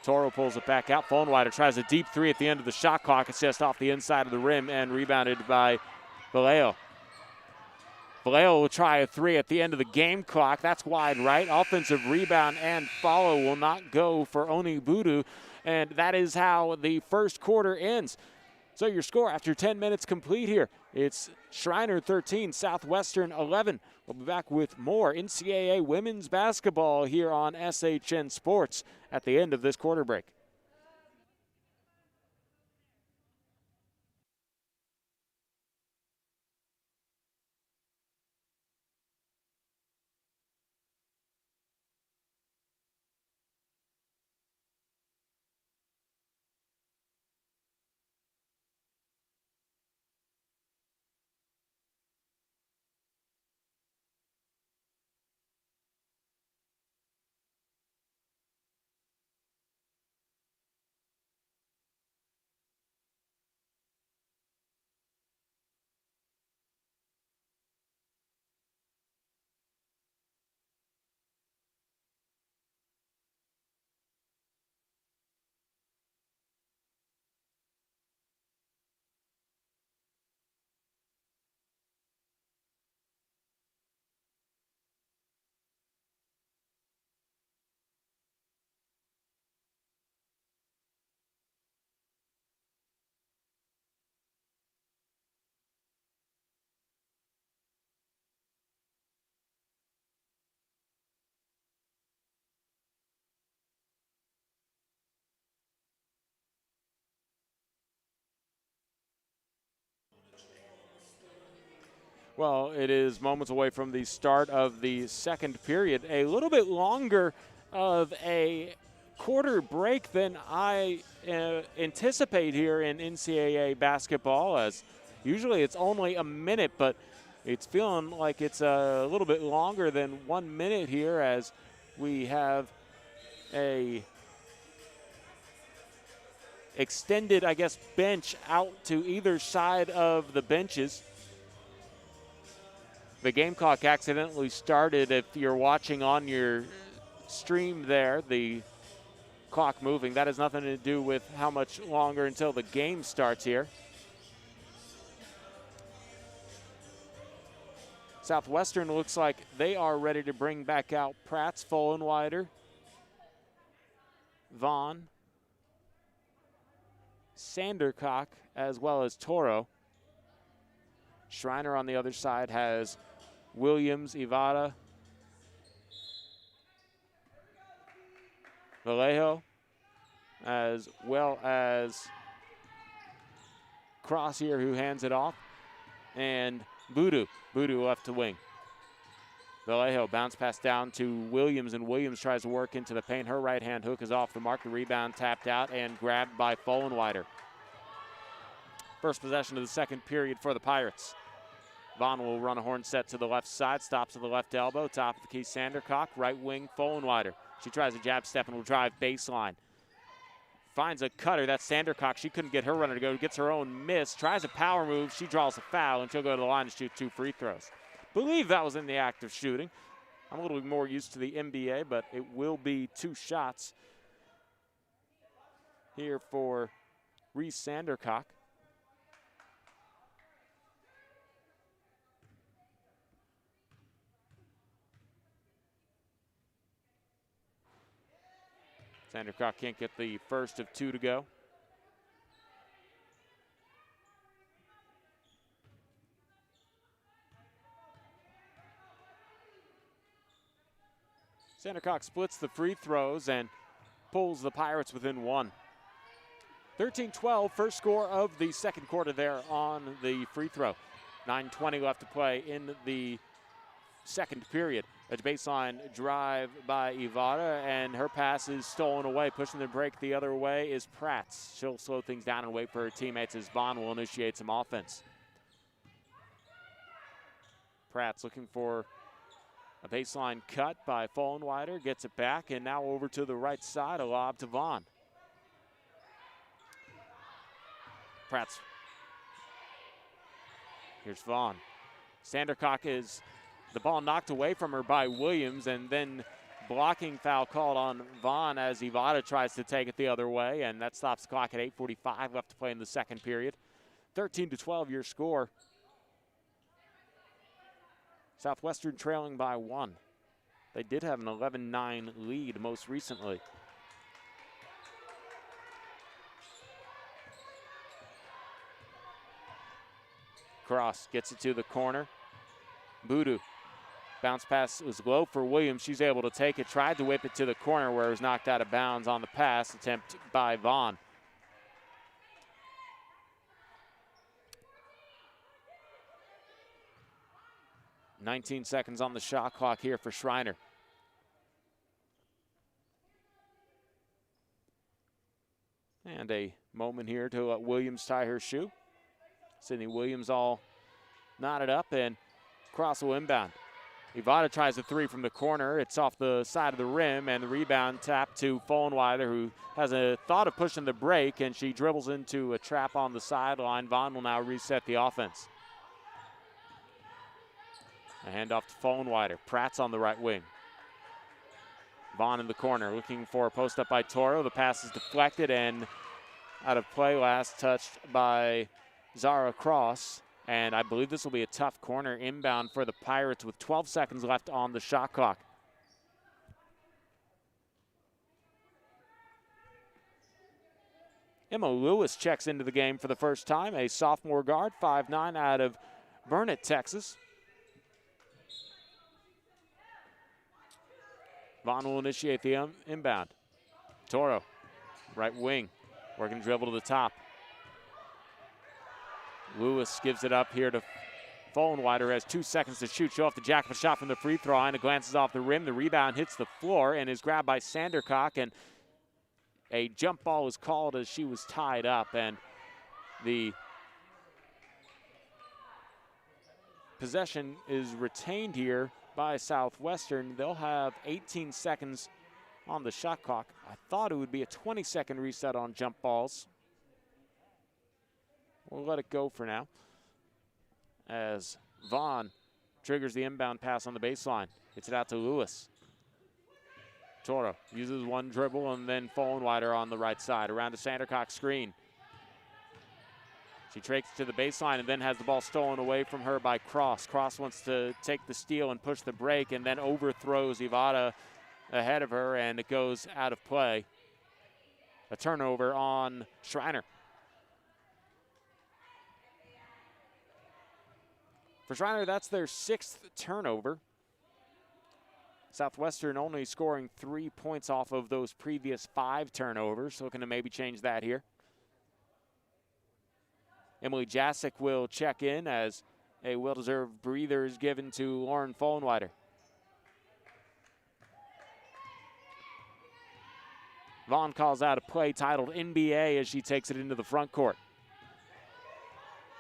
Toro pulls it back out. Vollenweider tries a deep 3 at the end of the shot clock. It's just off the inside of the rim and rebounded by Vallejo. Vallejo will try a 3 at the end of the game clock. That's wide right. Offensive rebound and follow will not go for Oni Budu, and that is how the first quarter ends. So your score after 10 minutes complete here. It's Schreiner 13, Southwestern 11. We'll be back with more NCAA women's basketball here on SHN Sports at the end of this quarter break. Well, it is moments away from the start of the second period. A little bit longer of a quarter break than I anticipate here in NCAA basketball, as usually it's only a minute, but it's feeling like it's a little bit longer than 1 minute here as we have a extended, I guess, bench out to either side of the benches. The game clock accidentally started. If you're watching on your stream there, the clock moving, that has nothing to do with how much longer until the game starts here. Southwestern looks like they are ready to bring back out Pratt's, Vollenweider, Vaughn, Sandercock, as well as Toro. Schreiner on the other side has Williams, Ivada, Vallejo, as well as Cross here, who hands it off, and Budu left to wing. Vallejo bounce pass down to Williams, and Williams tries to work into the paint. Her right-hand hook is off the mark. The rebound tapped out and grabbed by Vollenweider. First possession of the second period for the Pirates. Vaughn will run a horn set to the left side, stops at the left elbow, top of the key Sandercock, right wing Vollenweider. She tries a jab step and will drive baseline. Finds a cutter, that's Sandercock. She couldn't get her runner to go, gets her own miss, tries a power move, she draws a foul, and she'll go to the line to shoot 2 free throws. Believe that was in the act of shooting. I'm a little bit more used to the NBA, but it will be 2 shots here for Reese Sandercock. Sandercock can't get the first of 2 to go. Sandercock splits the free throws and pulls the Pirates within one. 13-12, first score of the second quarter there on the free throw. 9:20 left to play in the second period. A baseline drive by Ivada, and her pass is stolen away. Pushing the break the other way is Pratt. She'll slow things down and wait for her teammates as Vaughn will initiate some offense. Pratt's looking for a baseline cut by Fullenwider, gets it back, and now over to the right side, a lob to Vaughn. Pratt's. Here's Vaughn. Sandercock is the ball knocked away from her by Williams, and then blocking foul called on Vaughn as Ivada tries to take it the other way, and that stops the clock at 8:45 left to play in the second period. 13-12 your score. Southwestern trailing by 1. They did have an 11-9 lead most recently. Cross gets it to the corner. Boudou. Bounce pass was low for Williams. She's able to take it. Tried to whip it to the corner where it was knocked out of bounds on the pass attempt by Vaughn. "19 seconds on the shot clock here for Schreiner. And a moment here to let Williams tie her shoe. Sydney Williams all knotted up, and cross will inbound. Ivada tries a three from the corner. It's off the side of the rim, and the rebound tap to Fullenwider, who has a thought of pushing the break, and she dribbles into a trap on the sideline. Vaughn will now reset the offense. A handoff to Fullenwider. Pratt's on the right wing. Vaughn in the corner, looking for a post up by Toro. The pass is deflected and out of play. Last touched by Zara Cross. And I believe this will be a tough corner inbound for the Pirates with 12 seconds left on the shot clock. Emma Lewis checks into the game for the first time, a sophomore guard, 5'9", out of Burnett, Texas. Vaughn will initiate the inbound. Toro, right wing, working dribble to the top. Lewis gives it up here to Fullenwider, has 2 seconds to shoot. She'll have to jack up a shot from the free throw line. It glances off the rim. The rebound hits the floor and is grabbed by Sandercock, and a jump ball was called as she was tied up, and the possession is retained here by Southwestern. They'll have 18 seconds on the shot clock. I thought it would be a 20-second reset on jump balls. We'll let it go for now as Vaughn triggers the inbound pass on the baseline. Gets it out to Lewis. Toro uses one dribble, and then Fullenwider on the right side. Around to Sandercock's screen. She takes to the baseline and then has the ball stolen away from her by Cross. Cross wants to take the steal and push the break, and then overthrows Ivada ahead of her, and it goes out of play. A turnover on Schreiner. For Schreiner, that's their 6th turnover. Southwestern only scoring 3 points off of those previous 5 turnovers. Looking to maybe change that here. Emily Jasic will check in as a well-deserved breather is given to Lauren Fullenwider. Vaughn calls out a play titled NBA as she takes it into the front court.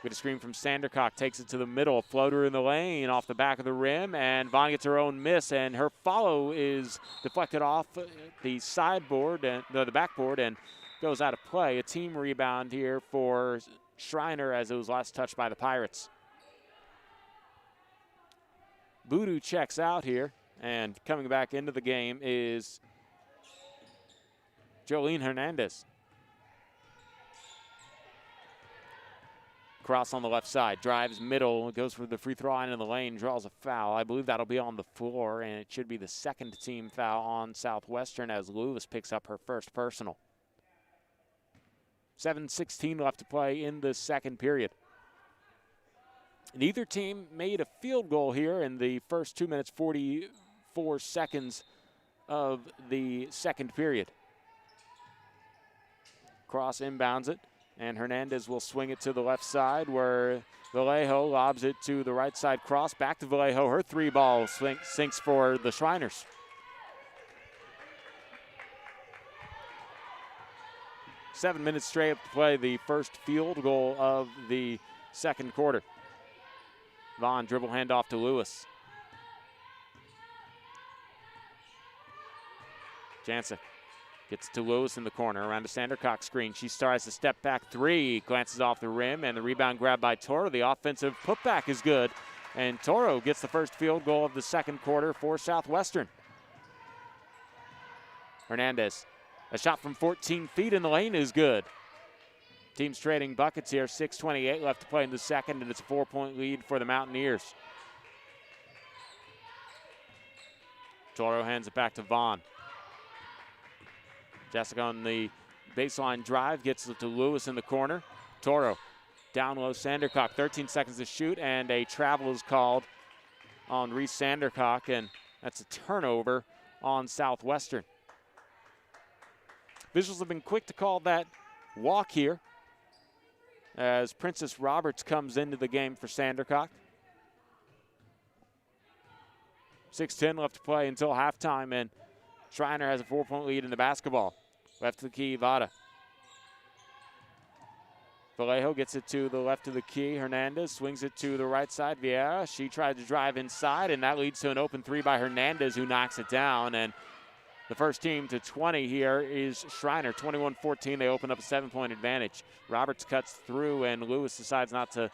Get a screen from Sandercock, takes it to the middle, floater in the lane off the back of the rim, and Vaughn gets her own miss, and her follow is deflected off the sideboard and the backboard and goes out of play. A team rebound here for Schreiner as it was last touched by the Pirates. Boudou checks out here, and coming back into the game is Jolene Hernandez. Cross on the left side, drives middle, goes for the free throw line in the lane, draws a foul. I believe that'll be on the floor, and it should be the second team foul on Southwestern as Lewis picks up her first personal. 7:16 left to play in the second period. Neither team made a field goal here in the first 2 minutes, 44 seconds of the second period. Cross inbounds it, and Hernandez will swing it to the left side where Vallejo lobs it to the right side cross. Back to Vallejo. Her three ball sinks for the Shriners. Seven minutes straight up to play the first field goal of the second quarter. Vaughn dribble handoff to Lewis. Jancic gets to Lewis in the corner around a Sandercock screen. She tries to step back three, glances off the rim, and the rebound grabbed by Toro. The offensive putback is good, and Toro gets the first field goal of the second quarter for Southwestern. Hernandez, a shot from 14 feet in the lane is good. Teams trading buckets here. 6:28 left to play in the second, and it's a 4-point lead for the Mountaineers. Toro hands it back to Vaughn. Jessica on the baseline drive gets it to Lewis in the corner. Toro down low, Sandercock, 13 seconds to shoot, and a travel is called on Reese Sandercock, and that's a turnover on Southwestern. Officials have been quick to call that walk here as Princess Roberts comes into the game for Sandercock. 6:10 left to play until halftime, and Schreiner has a 4-point lead in the basketball. Left to the key, Vada. Vallejo gets it to the left of the key. Hernandez swings it to the right side. Vieira, she tried to drive inside, and that leads to an open three by Hernandez, who knocks it down. And the first team to 20 here is Schreiner. 21-14, they open up a 7-point advantage. Roberts cuts through, and Lewis decides not to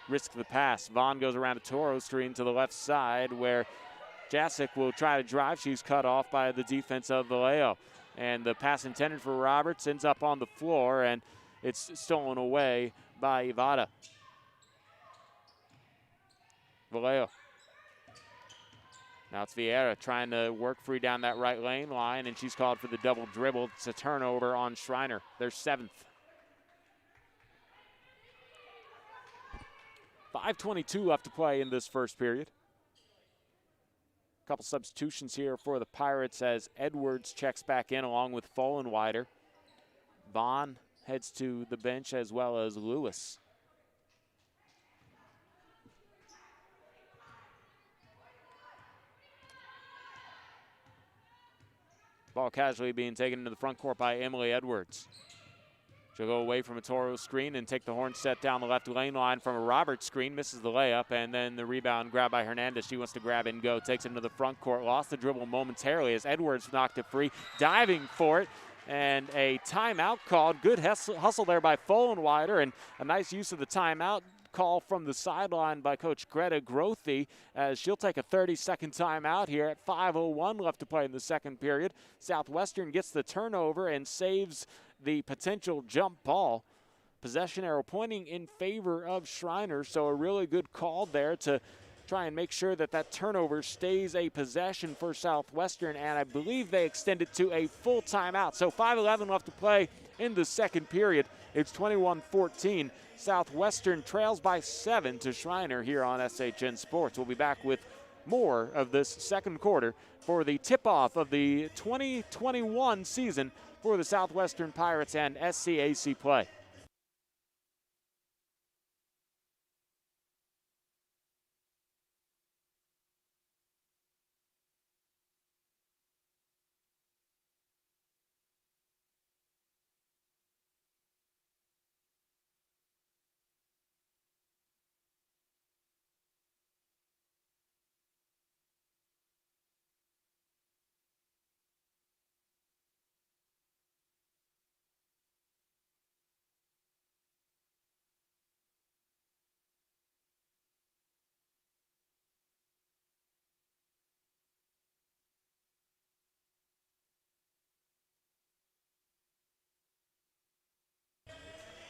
risk the pass. Vaughn goes around a Toro screen to the left side where Jasic will try to drive. She's cut off by the defense of Vallejo. And the pass intended for Roberts ends up on the floor, and it's stolen away by Ivada. Vallejo. Now it's Vieira trying to work free down that right lane line, and she's called for the double dribble. It's a turnover on Schreiner, their 7th. 5:22 left to play in this first period. A couple substitutions here for the Pirates as Edwards checks back in along with Follenwider. Vaughn heads to the bench as well as Lewis. Ball casually being taken into the front court by Emily Edwards. She'll go away from a Toro screen and take the horn set down the left lane line from a Roberts screen, misses the layup, and then the rebound grabbed by Hernandez. She wants to grab and go, takes it into the front court, lost the dribble momentarily as Edwards knocked it free, diving for it, and a timeout called. Good hustle there by Follenwider, and a nice use of the timeout call from the sideline by Coach Greta Grothy as she'll take a 30-second timeout here at 5:01 left to play in the second period. Southwestern gets the turnover and saves the potential jump ball. Possession arrow pointing in favor of Schreiner, so a really good call there to try and make sure that that turnover stays a possession for Southwestern, and I believe they extend it to a full timeout. So 5:11 left to play in the second period. It's 21-14. Southwestern trails by 7 to Schreiner here on SHN Sports. We'll be back with more of this second quarter for the tip-off of the 2021 season for the Southwestern Pirates and SCAC play.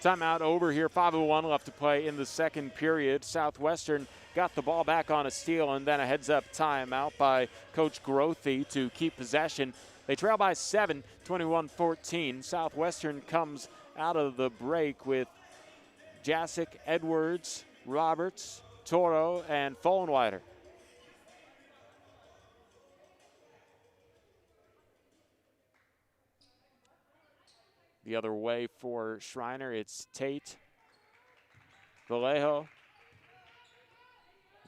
Timeout over here, 5:01 left to play in the second period. Southwestern got the ball back on a steal and then a heads-up timeout by Coach Grothy to keep possession. They trail by 7, 21-14. Southwestern comes out of the break with Jasic, Edwards, Roberts, Toro, and Follenwider. The other way for Schreiner, it's Tate, Vallejo,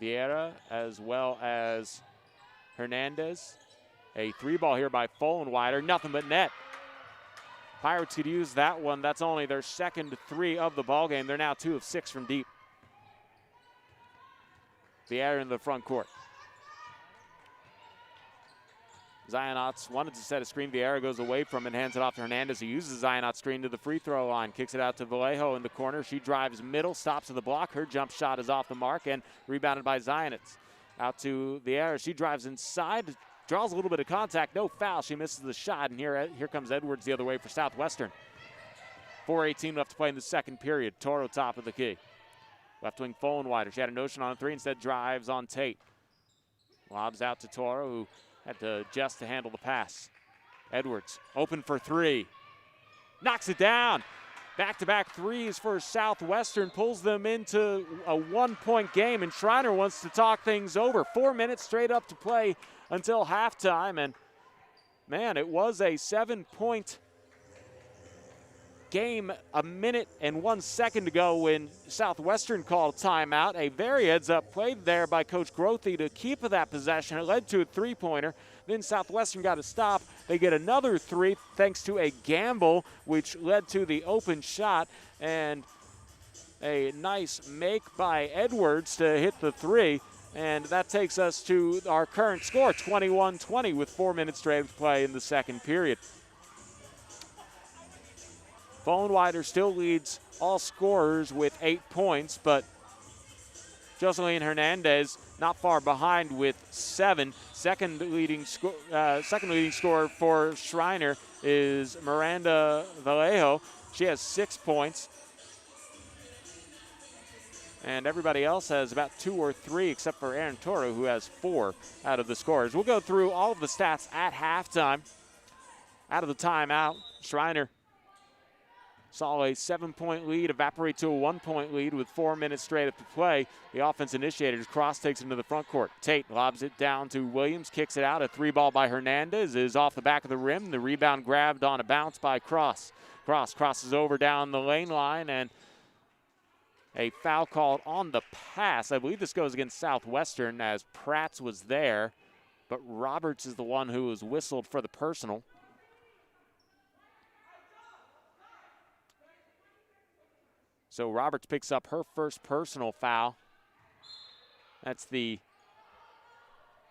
Vieira, as well as Hernandez. A 3-ball here by Fullenwider, nothing but net. Pirates could use that one. That's only their second 3 of the ball game. They're now 2 of 6 from deep. Vieira in the front court. Zionot's wanted to set a screen. Vieira goes away from it, hands it off to Hernandez. He uses the Zionot screen to the free throw line, kicks it out to Vallejo in the corner. She drives middle, stops at the block. Her jump shot is off the mark and rebounded by Zionot. Out to Vieira. She drives inside, draws a little bit of contact, no foul. She misses the shot, and here comes Edwards the other way for Southwestern. 4:18 left to play in the second period. Toro top of the key. Left wing Fullenwider. She had a notion on a 3, instead drives on Tate. Lobs out to Toro, who had to adjust to handle the pass. Edwards open for 3. Knocks it down. Back-to-back threes for Southwestern, pulls them into a 1-point game, and Schreiner wants to talk things over. 4 minutes straight up to play until halftime, and man, it was a 7-point game. A minute and 1 second to go when Southwestern called timeout. A very heads-up play there by Coach Grothe to keep that possession. It led to a 3-pointer. Then Southwestern got a stop. They get another 3 thanks to a gamble, which led to the open shot, and a nice make by Edwards to hit the 3. And that takes us to our current score, 21-20, with 4 minutes straight to play in the second period. Fullenwider still leads all scorers with 8 points, but Jocelyn Hernandez not far behind with 7. Second leading scorer for Schreiner is Miranda Vallejo. She has 6 points. And everybody else has about 2 or 3, except for Aaron Toro, who has 4 out of the scorers. We'll go through all of the stats at halftime. Out of the timeout, Schreiner saw a 7-point lead evaporate to a 1-point lead with 4 minutes straight up to play. The offense initiators. Cross takes it into the front court. Tate lobs it down to Williams, kicks it out. A 3-ball by Hernandez is off the back of the rim. The rebound grabbed on a bounce by Cross. Cross crosses over down the lane line, and a foul called on the pass. I believe this goes against Southwestern, as Pratt's was there, but Roberts is the one who was whistled for the personal. So Roberts picks up her first personal foul. That's the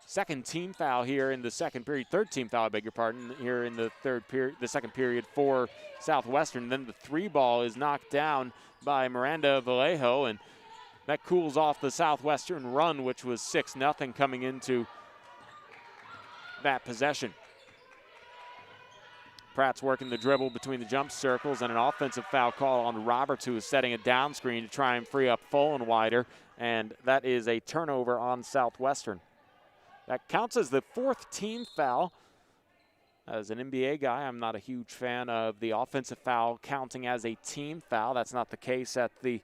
second team foul here in the second period. Third team foul, I beg your pardon, here in the second period for Southwestern. Then the 3-ball is knocked down by Miranda Vallejo, and that cools off the Southwestern run, which was 6-0 coming into that possession. Pratt's working the dribble between the jump circles, and an offensive foul call on Roberts, who is setting a down screen to try and free up Fullenwider, and that is a turnover on Southwestern. That counts as the 4th team foul. As an NBA guy, I'm not a huge fan of the offensive foul counting as a team foul. That's not the case at the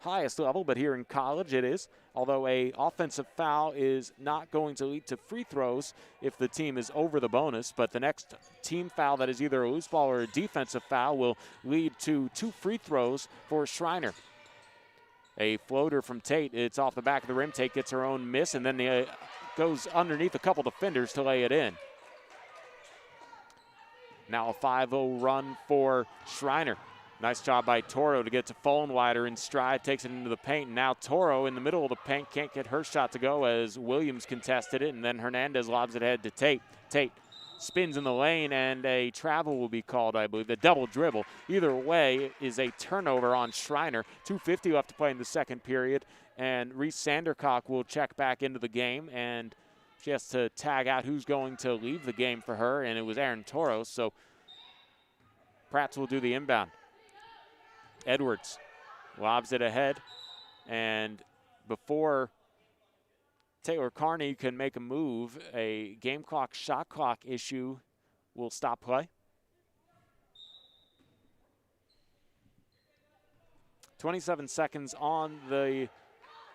highest level, but here in college it is. Although a offensive foul is not going to lead to free throws if the team is over the bonus, but the next team foul that is either a loose ball or a defensive foul will lead to 2 free throws for Schreiner. A floater from Tate. It's off the back of the rim. Tate gets her own miss, and then goes underneath a couple defenders to lay it in. Now a 5-0 run for Schreiner. Nice job by Toro to get to Fullenwider in stride, takes it into the paint. And now Toro in the middle of the paint can't get her shot to go as Williams contested it, and then Hernandez lobs it ahead to Tate. Tate spins in the lane, and a travel will be called, I believe. The double dribble. Either way is a turnover on Schreiner. 2:50 left to play in the second period, and Reese Sandercock will check back into the game, and she has to tag out who's going to leave the game for her, and it was Aaron Toro, so Pratt will do the inbound. Edwards lobs it ahead, and before Taylor Carney can make a move, a game clock, shot clock issue will stop play. 27 seconds on the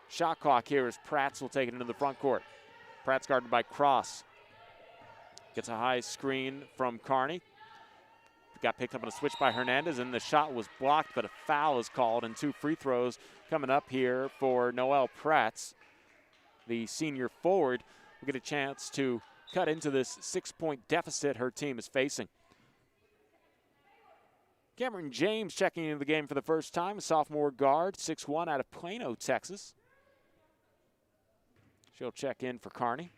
shot clock here as Pratt will take it into the front court. Pratt's guarded by Cross. Gets a high screen from Carney. got picked up on a switch by Hernandez, and the shot was blocked, but a foul is called, and 2 free throws coming up here for Noelle Pratt. The senior forward will get a chance to cut into this 6-point deficit her team is facing. Cameron James checking into the game for the first time, a sophomore guard, 6'1", out of Plano, Texas. She'll check in for Kearney.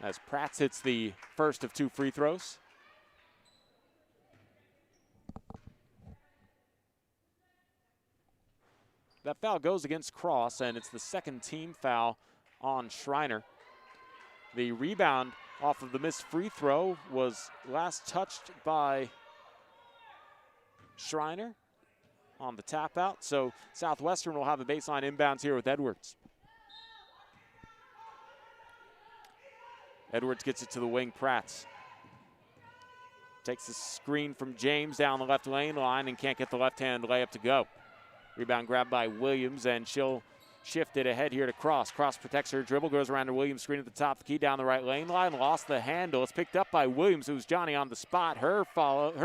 As Pratt hits the first of 2 free throws. That foul goes against Cross, and it's the second team foul on Schreiner. The rebound off of the missed free throw was last touched by Schreiner on the tap out. So Southwestern will have a baseline inbounds here with Edwards. Edwards gets it to the wing, Pratt. Takes the screen from James down the left lane line and can't get the left-hand layup to go. Rebound grabbed by Williams, and she'll shift it ahead here to Cross. Cross protects her dribble, goes around to Williams, screen at the top of the key, down the right lane line, lost the handle. It's picked up by Williams, who's Johnny on the spot. Her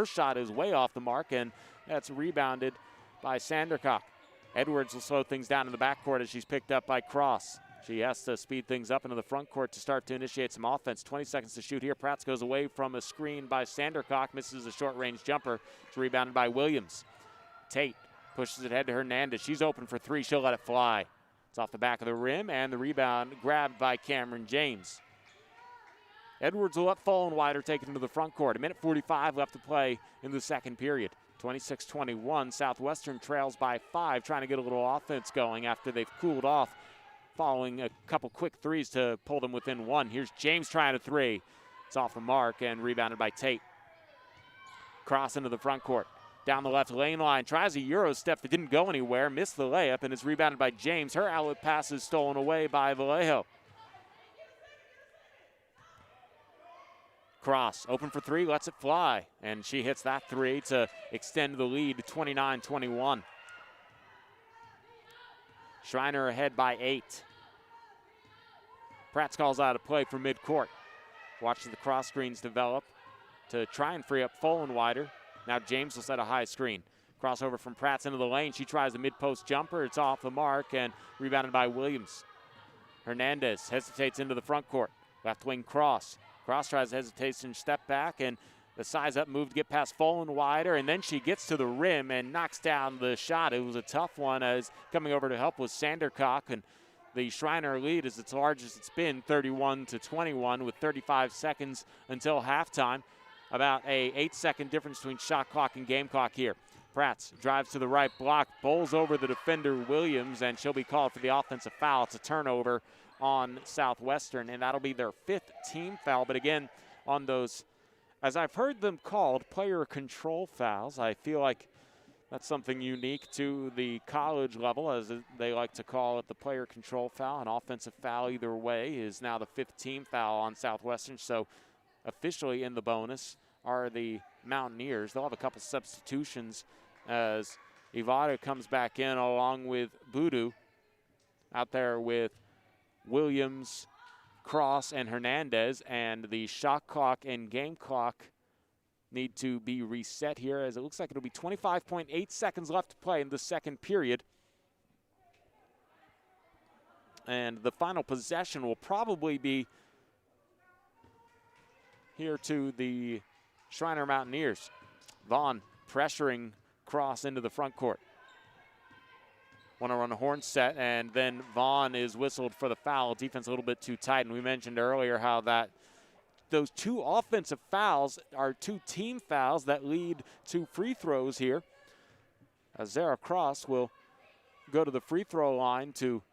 shot is way off the mark, and that's rebounded by Sandercock. Edwards will slow things down in the backcourt as she's picked up by Cross. She has to speed things up into the front court to start to initiate some offense. 20 seconds to shoot here. Pratt goes away from a screen by Sandercock, misses a short-range jumper. It's rebounded by Williams. Tate pushes it ahead to Hernandez. She's open for 3. She'll let it fly. It's off the back of the rim, and the rebound grabbed by Cameron James. Edwards will let Fullenwider take it into the front court. 1:45 left to play in the second period. 26-21. Southwestern trails by 5, trying to get a little offense going after they've cooled off, following a couple quick threes to pull them within 1. Here's James trying a 3. It's off the mark and rebounded by Tate. Cross into the front court. Down the left lane line, tries a Euro step that didn't go anywhere, missed the layup, and is rebounded by James. Her outlet pass is stolen away by Vallejo. Cross, open for 3, lets it fly, and she hits that 3 to extend the lead to 29-21. Schreiner ahead by 8. Pratt calls out a play from midcourt. Watch the cross screens develop to try and free up Fullenwider. Now James will set a high screen. Crossover from Pratt into the lane. She tries a mid-post jumper. It's off the mark and rebounded by Williams. Hernandez hesitates into the front court. Left wing Cross. Cross tries a hesitation step back, and the size-up move to get past Fullenwider, and then she gets to the rim and knocks down the shot. It was a tough one, as coming over to help was Sandercock, and the Schreiner lead is its largest it's been, 31-21, with 35 seconds until halftime. About a 8-second difference between shot clock and game clock here. Pratt drives to the right block, bowls over the defender Williams, and she'll be called for the offensive foul. It's a turnover on Southwestern, and that'll be their 5th team foul. But again, on those, as I've heard them called, player control fouls, I feel like that's something unique to the college level, as they like to call it the player control foul. An offensive foul either way is now the 5th team foul on Southwestern. So officially in the bonus are the Mountaineers. They'll have a couple substitutions as Ivada comes back in along with Boudou out there with Williams, Cross, and Hernandez. And the shot clock and game clock need to be reset here, as it looks like it'll be 25.8 seconds left to play in the second period. And the final possession will probably be here to the Schreiner Mountaineers. Vaughn pressuring Cross into the front court. Want to run a horn set, and then Vaughn is whistled for the foul. Defense a little bit too tight, and we mentioned earlier how that those 2 offensive fouls are 2 team fouls that lead to free throws here. As Zara Cross will go to the free throw line to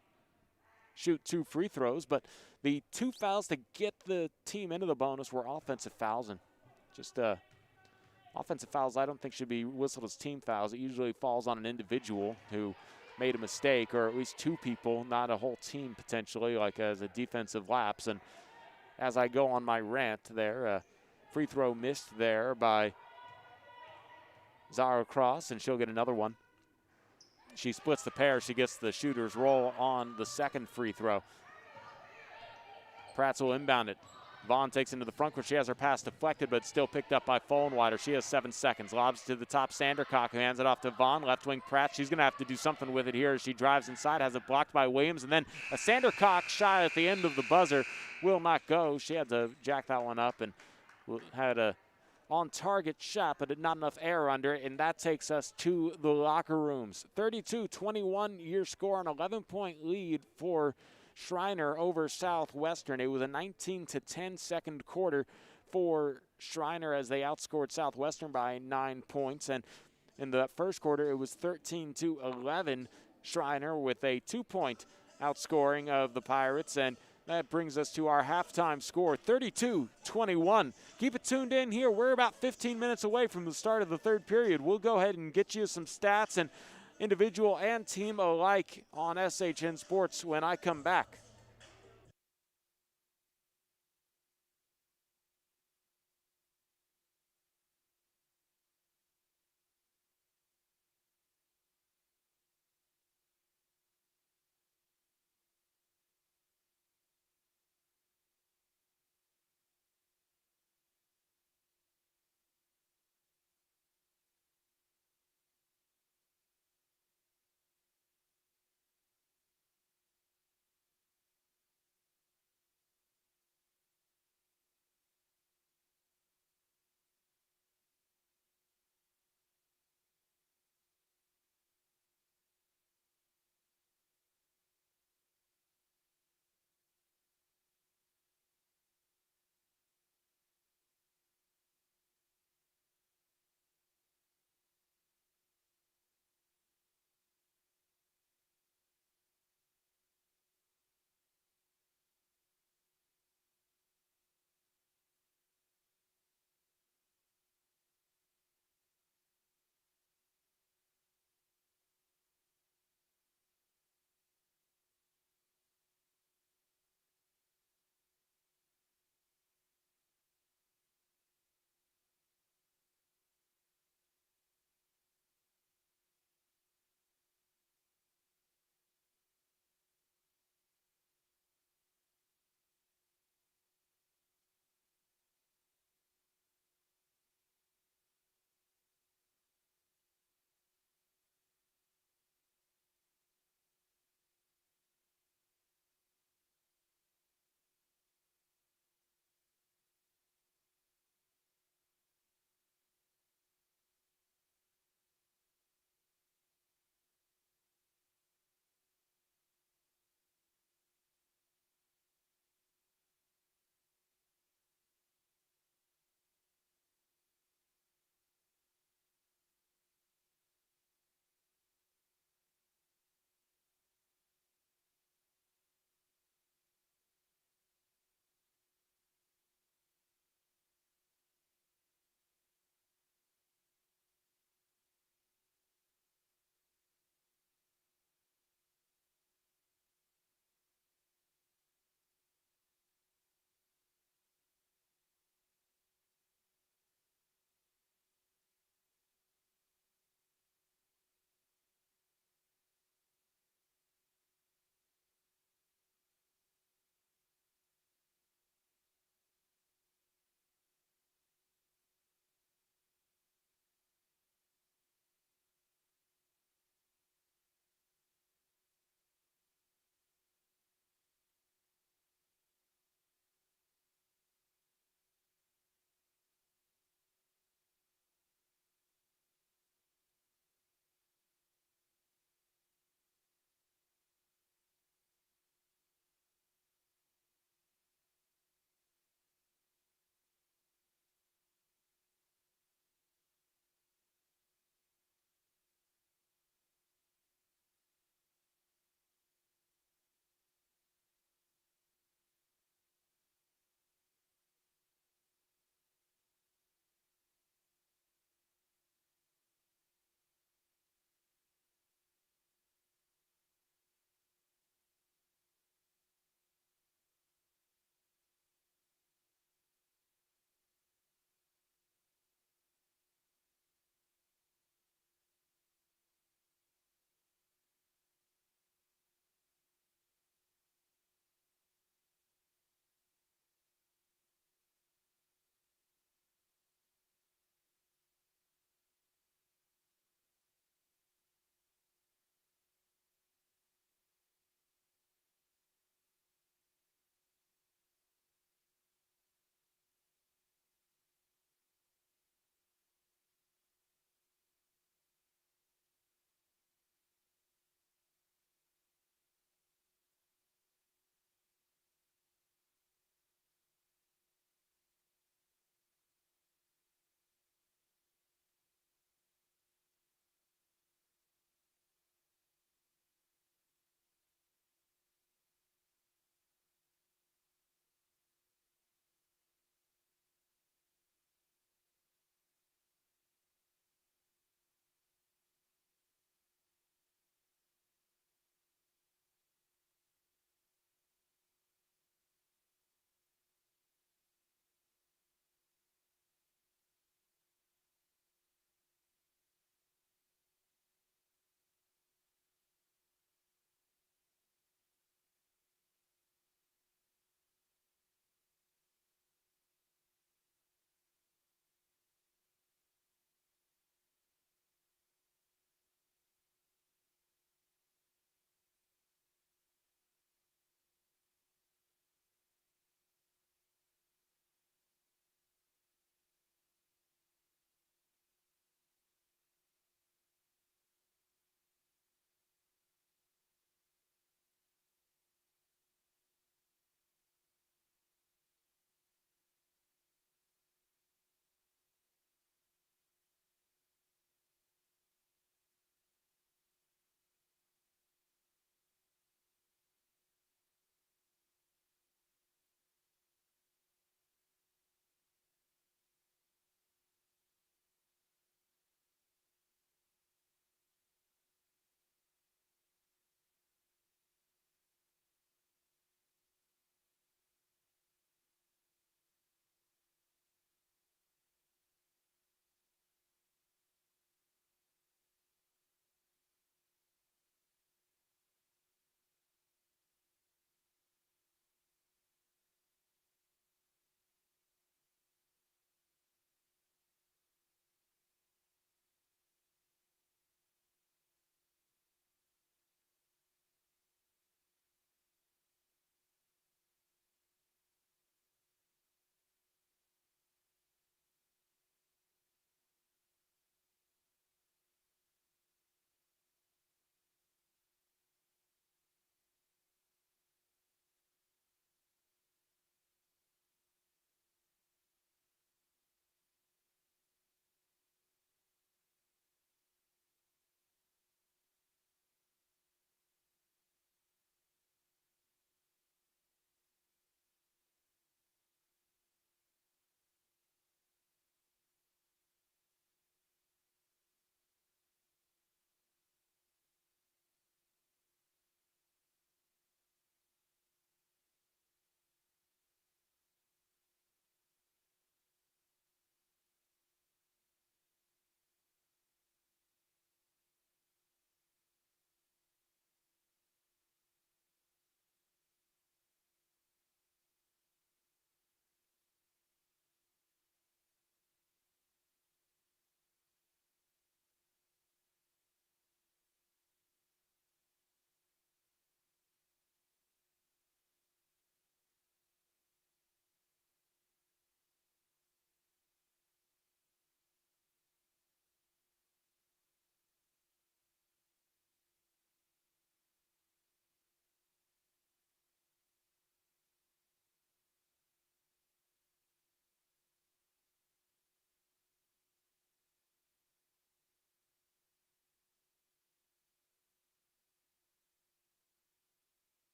shoot 2 free throws, but the 2 fouls to get the team into the bonus were offensive fouls, and just offensive fouls I don't think should be whistled as team fouls. It usually falls on an individual who made a mistake, or at least 2 people, not a whole team potentially, like as a defensive lapse. And as I go on my rant there, free throw missed there by Zara Cross, and she'll get another one. She splits the pair. She gets the shooter's roll on the second free throw. Pratt will inbound it. Vaughn takes into the front court. She has her pass deflected, but still picked up by Fullenwider. She has 7 seconds. Lobs to the top. Sandercock, who hands it off to Vaughn. Left wing Pratt. She's going to have to do something with it here as she drives inside. Has it blocked by Williams. And then a Sandercock shot at the end of the buzzer will not go. She had to jack that one up and had a on-target shot, but not enough air under it, and that takes us to the locker rooms. 32-21 your score, an 11-point lead for Schreiner over Southwestern. It was a 19-10 second quarter for Schreiner as they outscored Southwestern by 9 points, and in the first quarter it was 13-11 Schreiner with a 2-point outscoring of the Pirates, and that brings us to our halftime score, 32-21. Keep it tuned in here. We're about 15 minutes away from the start of the third period. We'll go ahead and get you some stats and individual and team alike on SHN Sports when I come back.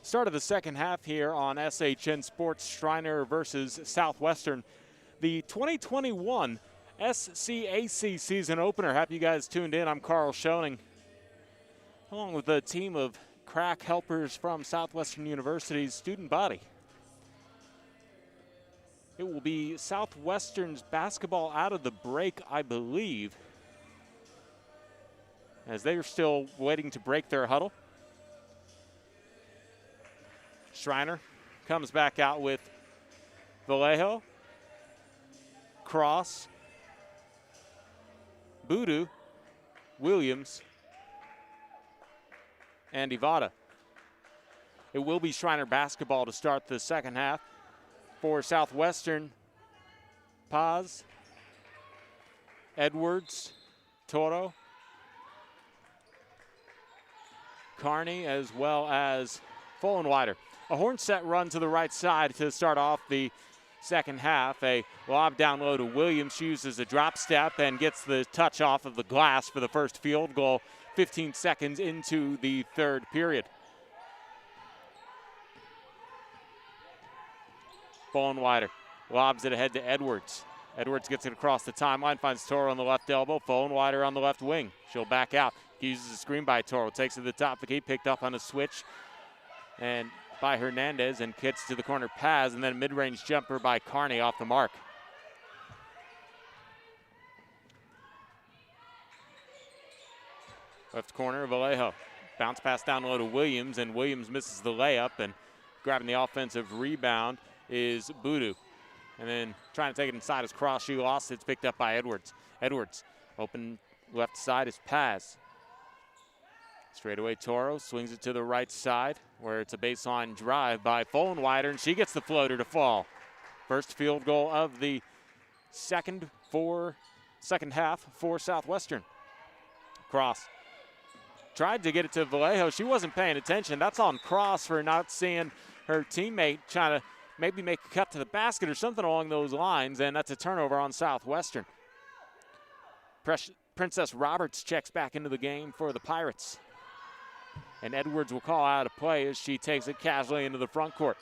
Start of the second half here on SHN Sports, Schreiner versus Southwestern. The 2021 SCAC season opener. Happy you guys tuned in. I'm Carl Schoening, along with a team of crack helpers from Southwestern University's student body. It will be Southwestern's basketball out of the break, I believe, as they are still waiting to break their huddle. Schreiner comes back out with Vallejo, Cross, Boodoo, Williams, and Ivada. It will be Schreiner basketball to start the second half. For Southwestern, Paz, Edwards, Toro, Carney, as well as Fullenwider. A horn set run to the right side to start off the second half. A lob down low to Williams. She uses a drop step and gets the touch off of the glass for the first field goal 15 seconds into the third period. Fullenwider lobs it ahead to Edwards. Edwards gets it across the timeline, finds Toro on the left elbow, Fullenwider on the left wing. She'll back out. He uses a screen by Toro, takes it to the top of the key, picked up on a switch and by Hernandez, and gets to the corner pass, and then a mid-range jumper by Carney off the mark. Left corner, Vallejo. Bounce pass down low to Williams, and Williams misses the layup, and grabbing the offensive rebound is Boodoo. And then trying to take it inside his Cross. She lost it. It's picked up by Edwards. Edwards, open left side is Paz. Straight away, Toro swings it to the right side where it's a baseline drive by Fullenwider, and she gets the floater to fall. First field goal of the second half for Southwestern. Cross tried to get it to Vallejo. She wasn't paying attention. That's on Cross for not seeing her teammate trying to maybe make a cut to the basket or something along those lines, and that's a turnover on Southwestern. Princess Roberts checks back into the game for the Pirates. And Edwards will call out a play as she takes it casually into the front court.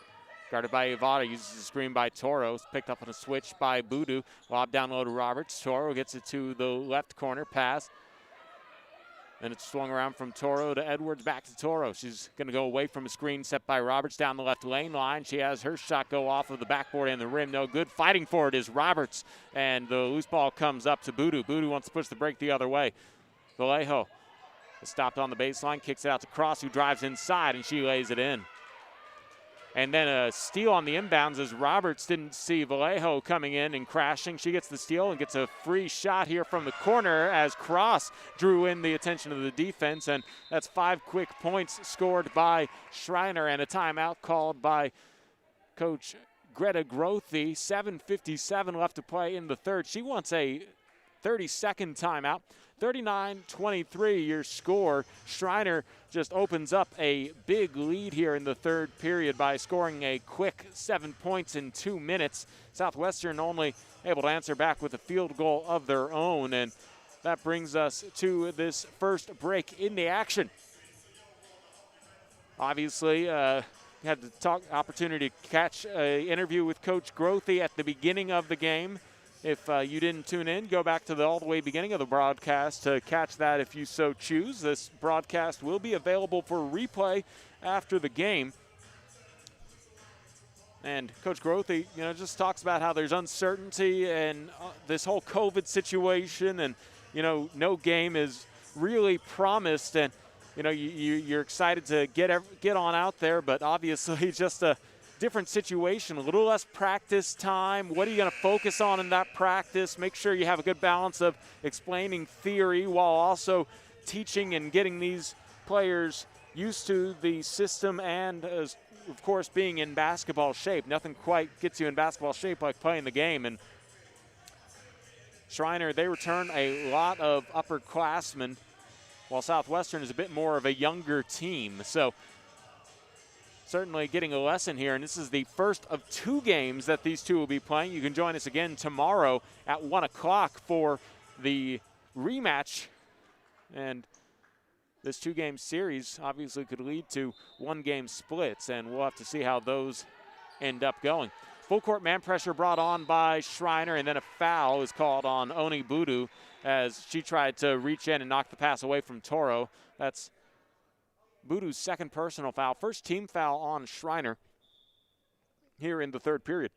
Guarded by Ivada, uses the screen by Toro. Picked up on a switch by Boodoo. Lob down low to Roberts. Toro gets it to the left corner, pass. Then it's swung around from Toro to Edwards, back to Toro. She's going to go away from a screen set by Roberts down the left lane line. She has her shot go off of the backboard and the rim. No good. Fighting for it is Roberts, and the loose ball comes up to Boodoo. Boodoo wants to push the break the other way. Vallejo is stopped on the baseline, kicks it out to Cross, who drives inside, and she lays it in. And then a steal on the inbounds as Roberts didn't see Vallejo coming in and crashing. She gets the steal and gets a free shot here from the corner as Cross drew in the attention of the defense. And that's 5 quick points scored by Schreiner, and a timeout called by Coach Greta Grothe. 7:57 left to play in the third. She wants a 30-second timeout. 39-23 your score. Schreiner just opens up a big lead here in the third period by scoring a quick 7 points in 2 minutes. Southwestern only able to answer back with a field goal of their own, and that brings us to this first break in the action. Obviously, had the opportunity to catch an interview with Coach Grothe at the beginning of the game. If you didn't tune in, go back to the all the way beginning of the broadcast to catch that if you so choose. This broadcast will be available for replay after the game. And Coach Grothe, just talks about how there's uncertainty and this whole COVID situation, and no game is really promised, and you're excited to get on out there, but obviously just a different situation, a little less practice time. What are you going to focus on in that practice? Make sure you have a good balance of explaining theory while also teaching and getting these players used to the system and, of course, being in basketball shape. Nothing quite gets you in basketball shape like playing the game. And Schreiner, they return a lot of upperclassmen, while Southwestern is a bit more of a younger team. So certainly getting a lesson here, and this is the first of 2 games that these two will be playing. You can join us again tomorrow at 1 o'clock for the rematch. And this two-game series obviously could lead to one-game splits, and we'll have to see how those end up going. Full court man pressure brought on by Schreiner, and then a foul is called on Oni Budu as she tried to reach in and knock the pass away from Toro. That's Budu's second personal foul. First team foul on Schreiner here in the third period.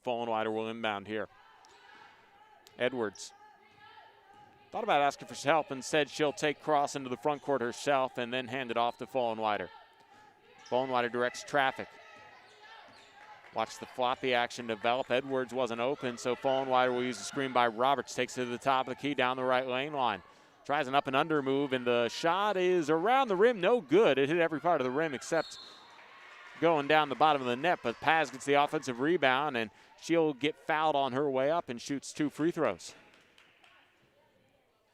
Fullenwider will inbound here. Edwards thought about asking for help and said she'll take cross into the front court herself and then hand it off to Fullenwider. Fullenwider directs traffic. Watch the floppy action develop. Edwards wasn't open, so Fullenwider will use the screen by Roberts. Takes it to the top of the key down the right lane line. Tries an up and under move, and the shot is around the rim. No good. It hit every part of the rim except going down the bottom of the net, but Paz gets the offensive rebound, and she'll get fouled on her way up and shoots 2 free throws.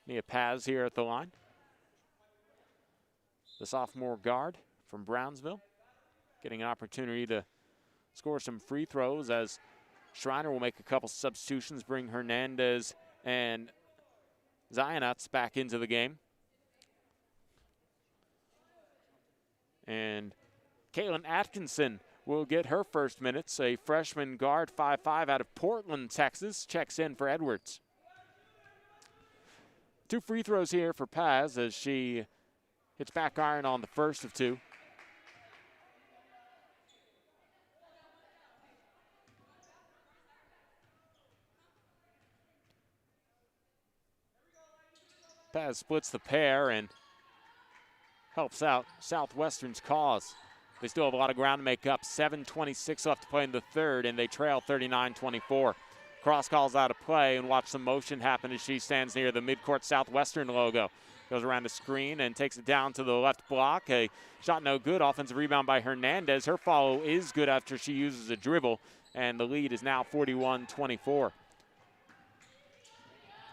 Mia Paz here at the line. The sophomore guard from Brownsville getting an opportunity to score some free throws as Schreiner will make a couple substitutions, bring Hernandez and Zionats back into the game. And Caitlin Atkinson will get her first minutes. A freshman guard, 5'5", out of Portland, Texas, checks in for Edwards. 2 free throws here for Paz as she hits back iron on the first of 2. Paz splits the pair and helps out Southwestern's cause. They still have a lot of ground to make up. 7:26 left to play in the third, and they trail 39-24. Cross calls out of play, and watch some motion happen as she stands near the midcourt Southwestern logo. Goes around the screen and takes it down to the left block. A shot no good. Offensive rebound by Hernandez. Her follow is good after she uses a dribble, and the lead is now 41-24.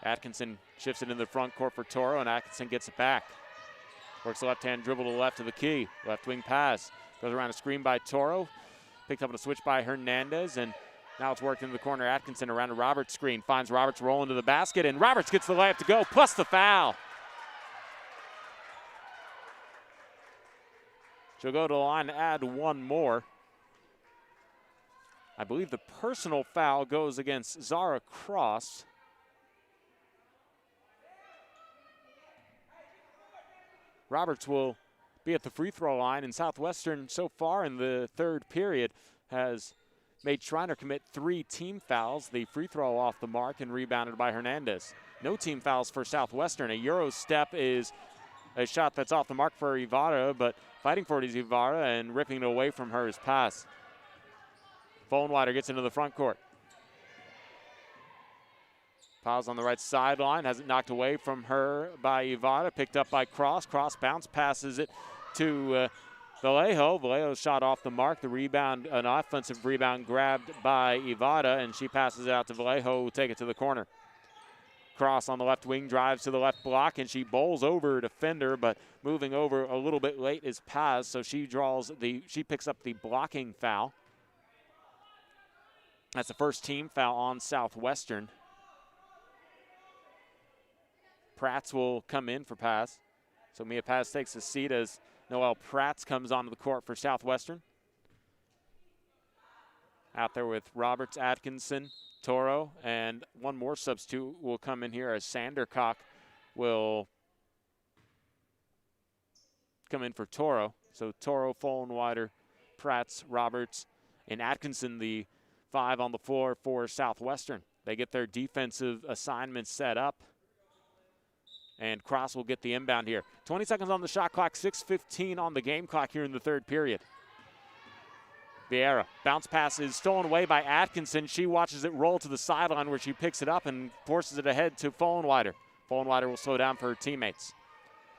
Atkinson shifts it in the front court for Toro, and Atkinson gets it back. Works the left-hand dribble to the left of the key. Left wing pass. Goes around a screen by Toro. Picked up on a switch by Hernandez, and now it's worked into the corner. Atkinson around a Roberts screen. Finds Roberts rolling to the basket, and Roberts gets the layup to go, plus the foul. She'll go to the line to add one more. I believe the personal foul goes against Zara Cross. Roberts will be at the free throw line, and Southwestern so far in the third period has made Schreiner commit 3 team fouls. The free throw off the mark and rebounded by Hernandez. No team fouls for Southwestern. A Euro step is a shot that's off the mark for Ivara, but fighting for it is Ivara, and ripping it away from her is Pass. Fullenwider gets into the front court. Paz on the right sideline, has it knocked away from her by Ivana, picked up by Cross. Cross bounce passes it to Vallejo. Vallejo's shot off the mark. The rebound, an offensive rebound grabbed by Ivana, and she passes it out to Vallejo, who will take it to the corner. Cross on the left wing, drives to the left block, and she bowls over a defender, but moving over a little bit late is Paz, so she picks up the blocking foul. That's the first team foul on Southwestern. Prats will come in for Paz. So Mia Paz takes a seat as Noelle Prats comes onto the court for Southwestern. Out there with Roberts, Atkinson, Toro, and one more substitute will come in here as Sandercock will come in for Toro. So Toro, Fullenwider, Prats, Roberts, and Atkinson, the 5 on the floor for Southwestern. They get their defensive assignments set up. And Cross will get the inbound here. 20 seconds on the shot clock, 6:15 on the game clock here in the third period. Vieira, bounce pass is stolen away by Atkinson. She watches it roll to the sideline where she picks it up and forces it ahead to Fullenwider. Fullenwider will slow down for her teammates.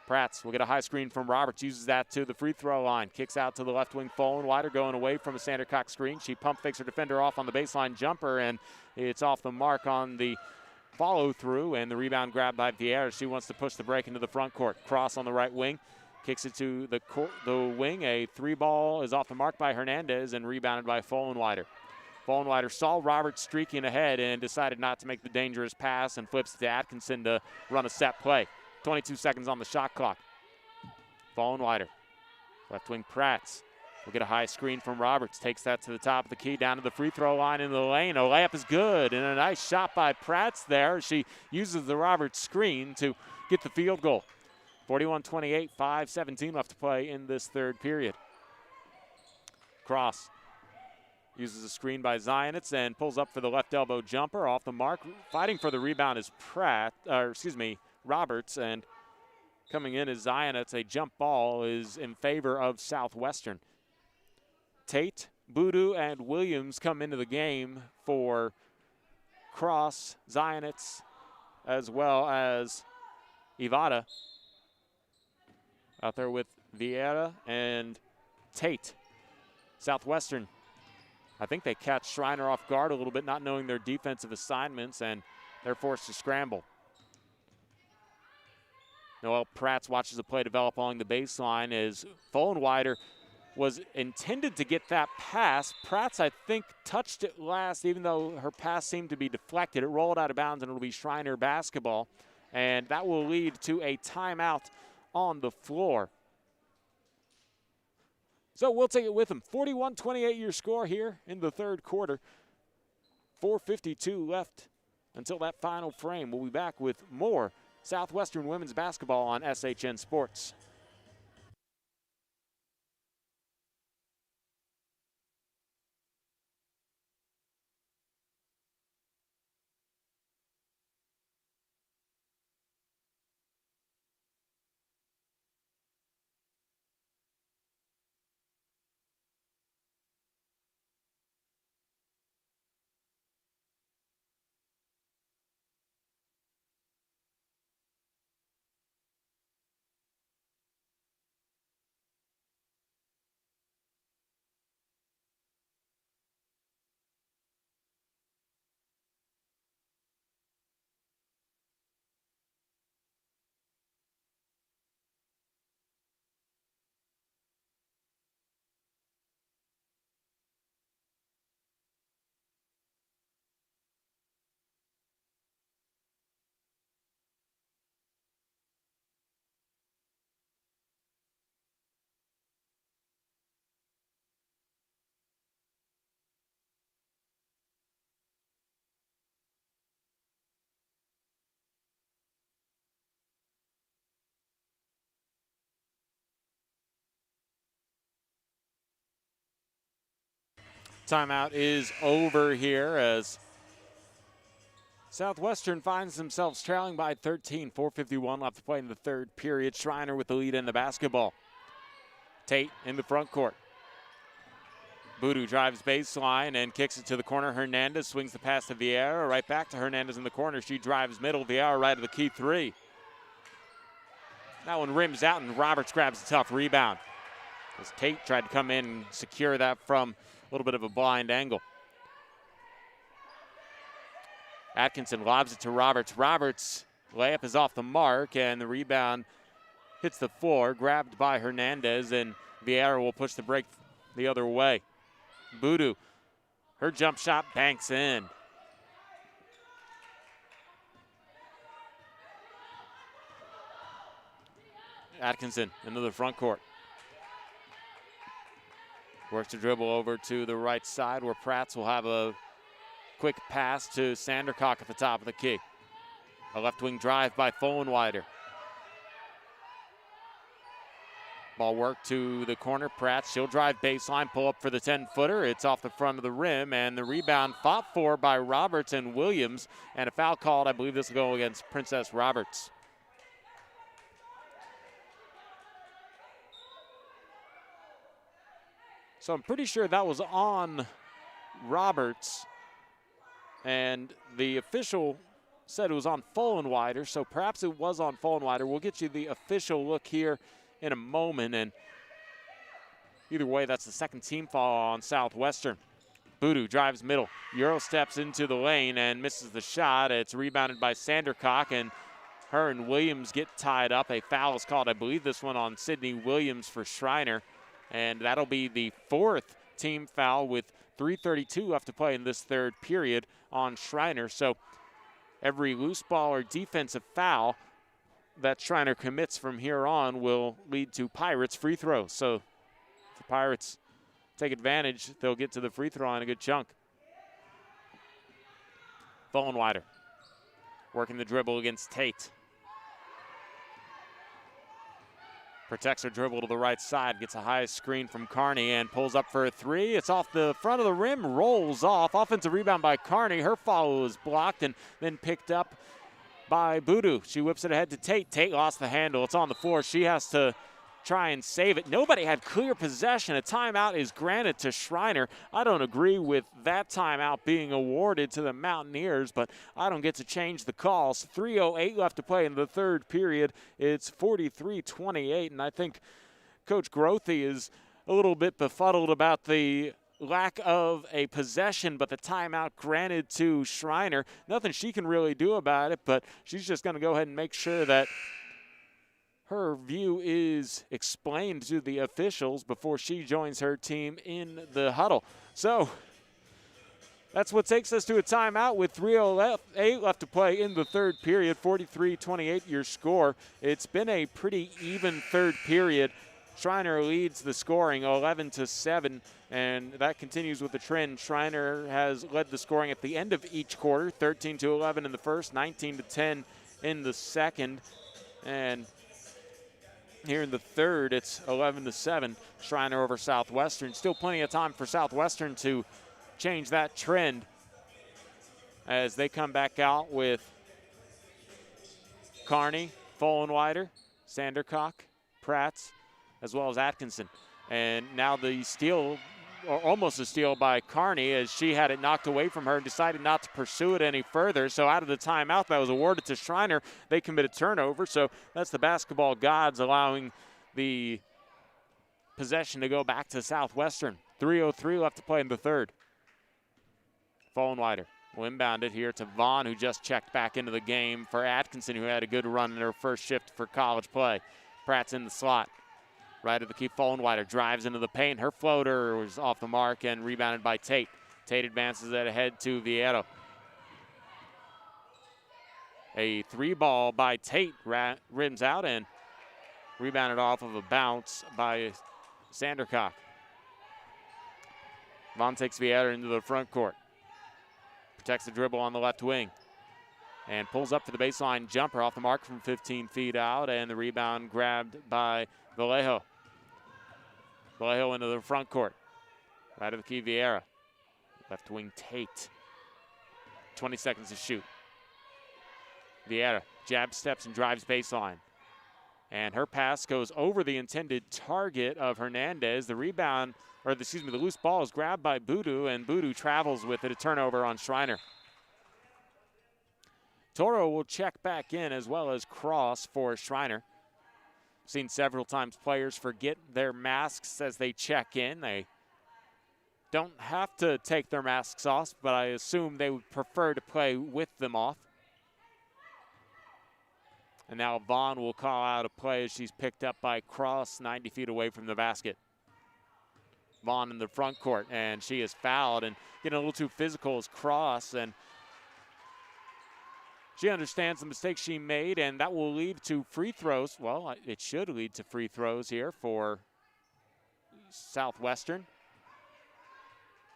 Prats will get a high screen from Roberts, uses that to the free throw line. Kicks out to the left wing, Fullenwider going away from a Sandercock screen. She pump fakes her defender off on the baseline jumper, and it's off the mark on the follow through, and the rebound grabbed by Vieira. She wants to push the break into the front court. Cross on the right wing, kicks it to the wing. A 3-ball is off the mark by Hernandez and rebounded by Fullenwider. Fullenwider saw Roberts streaking ahead and decided not to make the dangerous pass and flips it to Atkinson to run a set play. 22 seconds on the shot clock. Fallenweider. Left wing Pratz will get a high screen from Roberts. Takes that to the top of the key, down to the free throw line in the lane. A layup is good, and a nice shot by Pratz there. She uses the Roberts screen to get the field goal. 41-28, 5:17 left to play in this third period. Cross uses a screen by Zionitz and pulls up for the left elbow jumper off the mark. Fighting for the rebound is Roberts, and coming in is Zionitz. A jump ball is in favor of Southwestern. Tate, Boodoo, and Williams come into the game for Cross, Zionitz, as well as Ivada. Out there with Vieira and Tate. Southwestern, I think they catch Schreiner off guard a little bit, not knowing their defensive assignments, and they're forced to scramble. Noel Pratz watches the play develop along the baseline as Fallenweider was intended to get that pass. Pratz, I think, touched it last, even though her pass seemed to be deflected. It rolled out of bounds, and it'll be Schreiner basketball, and that will lead to a timeout on the floor. So we'll take it with them. 41-28 your score here in the third quarter. 4:52 left until that final frame. We'll be back with more Southwestern women's basketball on SHN Sports. Timeout is over here as Southwestern finds themselves trailing by 13. 4:51 left to play in the third period. Schreiner with the lead in the basketball. Tate in the front court. Boodoo drives baseline and kicks it to the corner. Hernandez swings the pass to Vieira. Right back to Hernandez in the corner. She drives middle. Vieira right of the key three. That one rims out, and Roberts grabs a tough rebound as Tate tried to come in and secure that from a little bit of a blind angle. Atkinson lobs it to Roberts. Roberts' layup is off the mark, and the rebound hits the floor, grabbed by Hernandez, and Vieira will push the break the other way. Boodoo, her jump shot banks in. Atkinson into the front court. Works to dribble over to the right side where Pratz will have a quick pass to Sandercock at the top of the key. A left wing drive by Fallenweider. Ball work to the corner. Pratz, she'll drive baseline, pull up for the 10-footer. It's off the front of the rim, and the rebound fought for by Roberts and Williams, and a foul called. I believe this will go against Princess Roberts. So I'm pretty sure that was on Roberts, and the official said it was on Fallenweider, so perhaps it was on Fallenweider. We'll get you the official look here in a moment, and either way, that's the second team foul on Southwestern. Boodoo drives middle. Euro steps into the lane and misses the shot. It's rebounded by Sandercock, and her and Williams get tied up. A foul is called, I believe this one on Sydney Williams for Schreiner. And that'll be the fourth team foul with 3:32 left to play in this third period on Schreiner. So every loose ball or defensive foul that Schreiner commits from here on will lead to Pirates free throws. So if the Pirates take advantage, they'll get to the free throw line a good chunk. Vollenweider working the dribble against Tate. Protects her dribble to the right side, gets a high screen from Carney and pulls up for a three. It's off the front of the rim, rolls off. Offensive rebound by Carney. Her follow is blocked and then picked up by Boodoo. She whips it ahead to Tate. Tate lost the handle. It's on the floor. She has to try and save it. Nobody had clear possession. A timeout is granted to Schreiner. I don't agree with that timeout being awarded to the Mountaineers, but I don't get to change the calls. 3:08 left to play in the third period. It's 43-28, and I think Coach Grothy is a little bit befuddled about the lack of a possession, but the timeout granted to Schreiner. Nothing she can really do about it, but she's just going to go ahead and make sure that her view is explained to the officials before she joins her team in the huddle. So that's what takes us to a timeout with 3:08 left to play in the third period. 43-28 your score. It's been a pretty even third period. Schreiner leads the scoring 11-7, and that continues with the trend. Schreiner has led the scoring at the end of each quarter, 13-11 in the first, 19-10 in the second, and here in the third, it's 11-7, Schreiner over Southwestern. Still plenty of time for Southwestern to change that trend as they come back out with Carney, Vollenweider, Sandercock, Pratz, as well as Atkinson. And now the steal, or almost a steal by Carney, as she had it knocked away from her and decided not to pursue it any further. So out of the timeout that was awarded to Schreiner, they commit a turnover. So that's the basketball gods allowing the possession to go back to Southwestern. 3:03 left to play in the third. Vollenweider will inbound it here to Vaughn, who just checked back into the game for Atkinson, who had a good run in her first shift for college play. Pratt's in the slot. Right of the key, Vollenweider drives into the paint. Her floater was off the mark and rebounded by Tate. Tate advances it ahead to Vieira. A three ball by Tate rims out and rebounded off of a bounce by Sandercock. Vaughn takes Vieira into the front court. Protects the dribble on the left wing. And pulls up for the baseline jumper off the mark from 15 feet out. And the rebound grabbed by Vallejo. Vallejo into the front court. Right of the key, Vieira. Left wing, Tate. 20 seconds to shoot. Vieira jab steps and drives baseline. And her pass goes over the intended target of Hernandez. The rebound, or the loose ball is grabbed by Boodoo, and Boodoo travels with it, a turnover on Schreiner. Toro will check back in as well as Cross for Schreiner. Seen several times players forget their masks as they check in. They don't have to take their masks off, but I assume they would prefer to play with them off. And now Vaughn will call out a play as she's picked up by Cross 90 feet away from the basket. Vaughn in the front court, and she is fouled and getting a little too physical as Cross, and she understands the mistake she made, and that will lead to free throws. Well, it should lead to free throws here for Southwestern.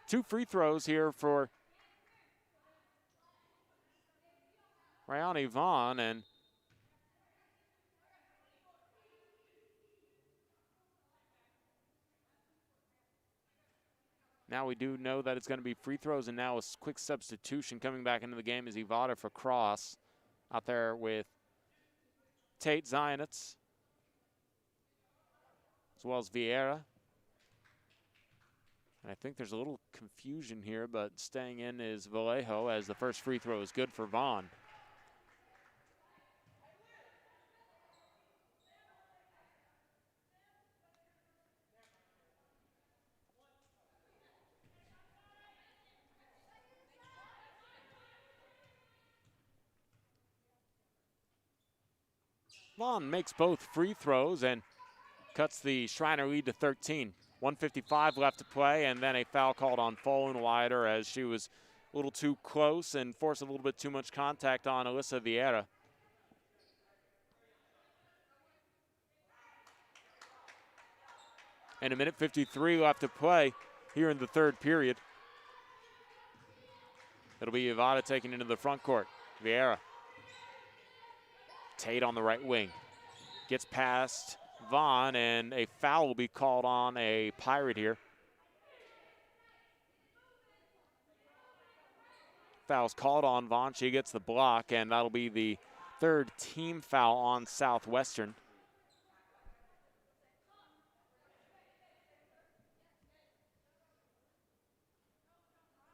2 free throws here for Rayani Vaughn, and now we do know that it's going to be free throws, and now a quick substitution coming back into the game is Ivada for Cross out there with Tate Zionitz as well as Vieira. And I think there's a little confusion here, but staying in is Vallejo as the first free throw is good for Vaughn. Vaughn makes both free throws and cuts the Schreiner lead to 13. 1:55 left to play, and then a foul called on Vollenweider as she was a little too close and forced a little bit too much contact on Alyssa Vieira. And a minute 53 left to play here in the third period. It'll be Ivada taking into the front court. Vieira. Tate on the right wing. Gets past Vaughn, and a foul will be called on a Pirate here. Foul's called on Vaughn. She gets the block, and that'll be the third team foul on Southwestern.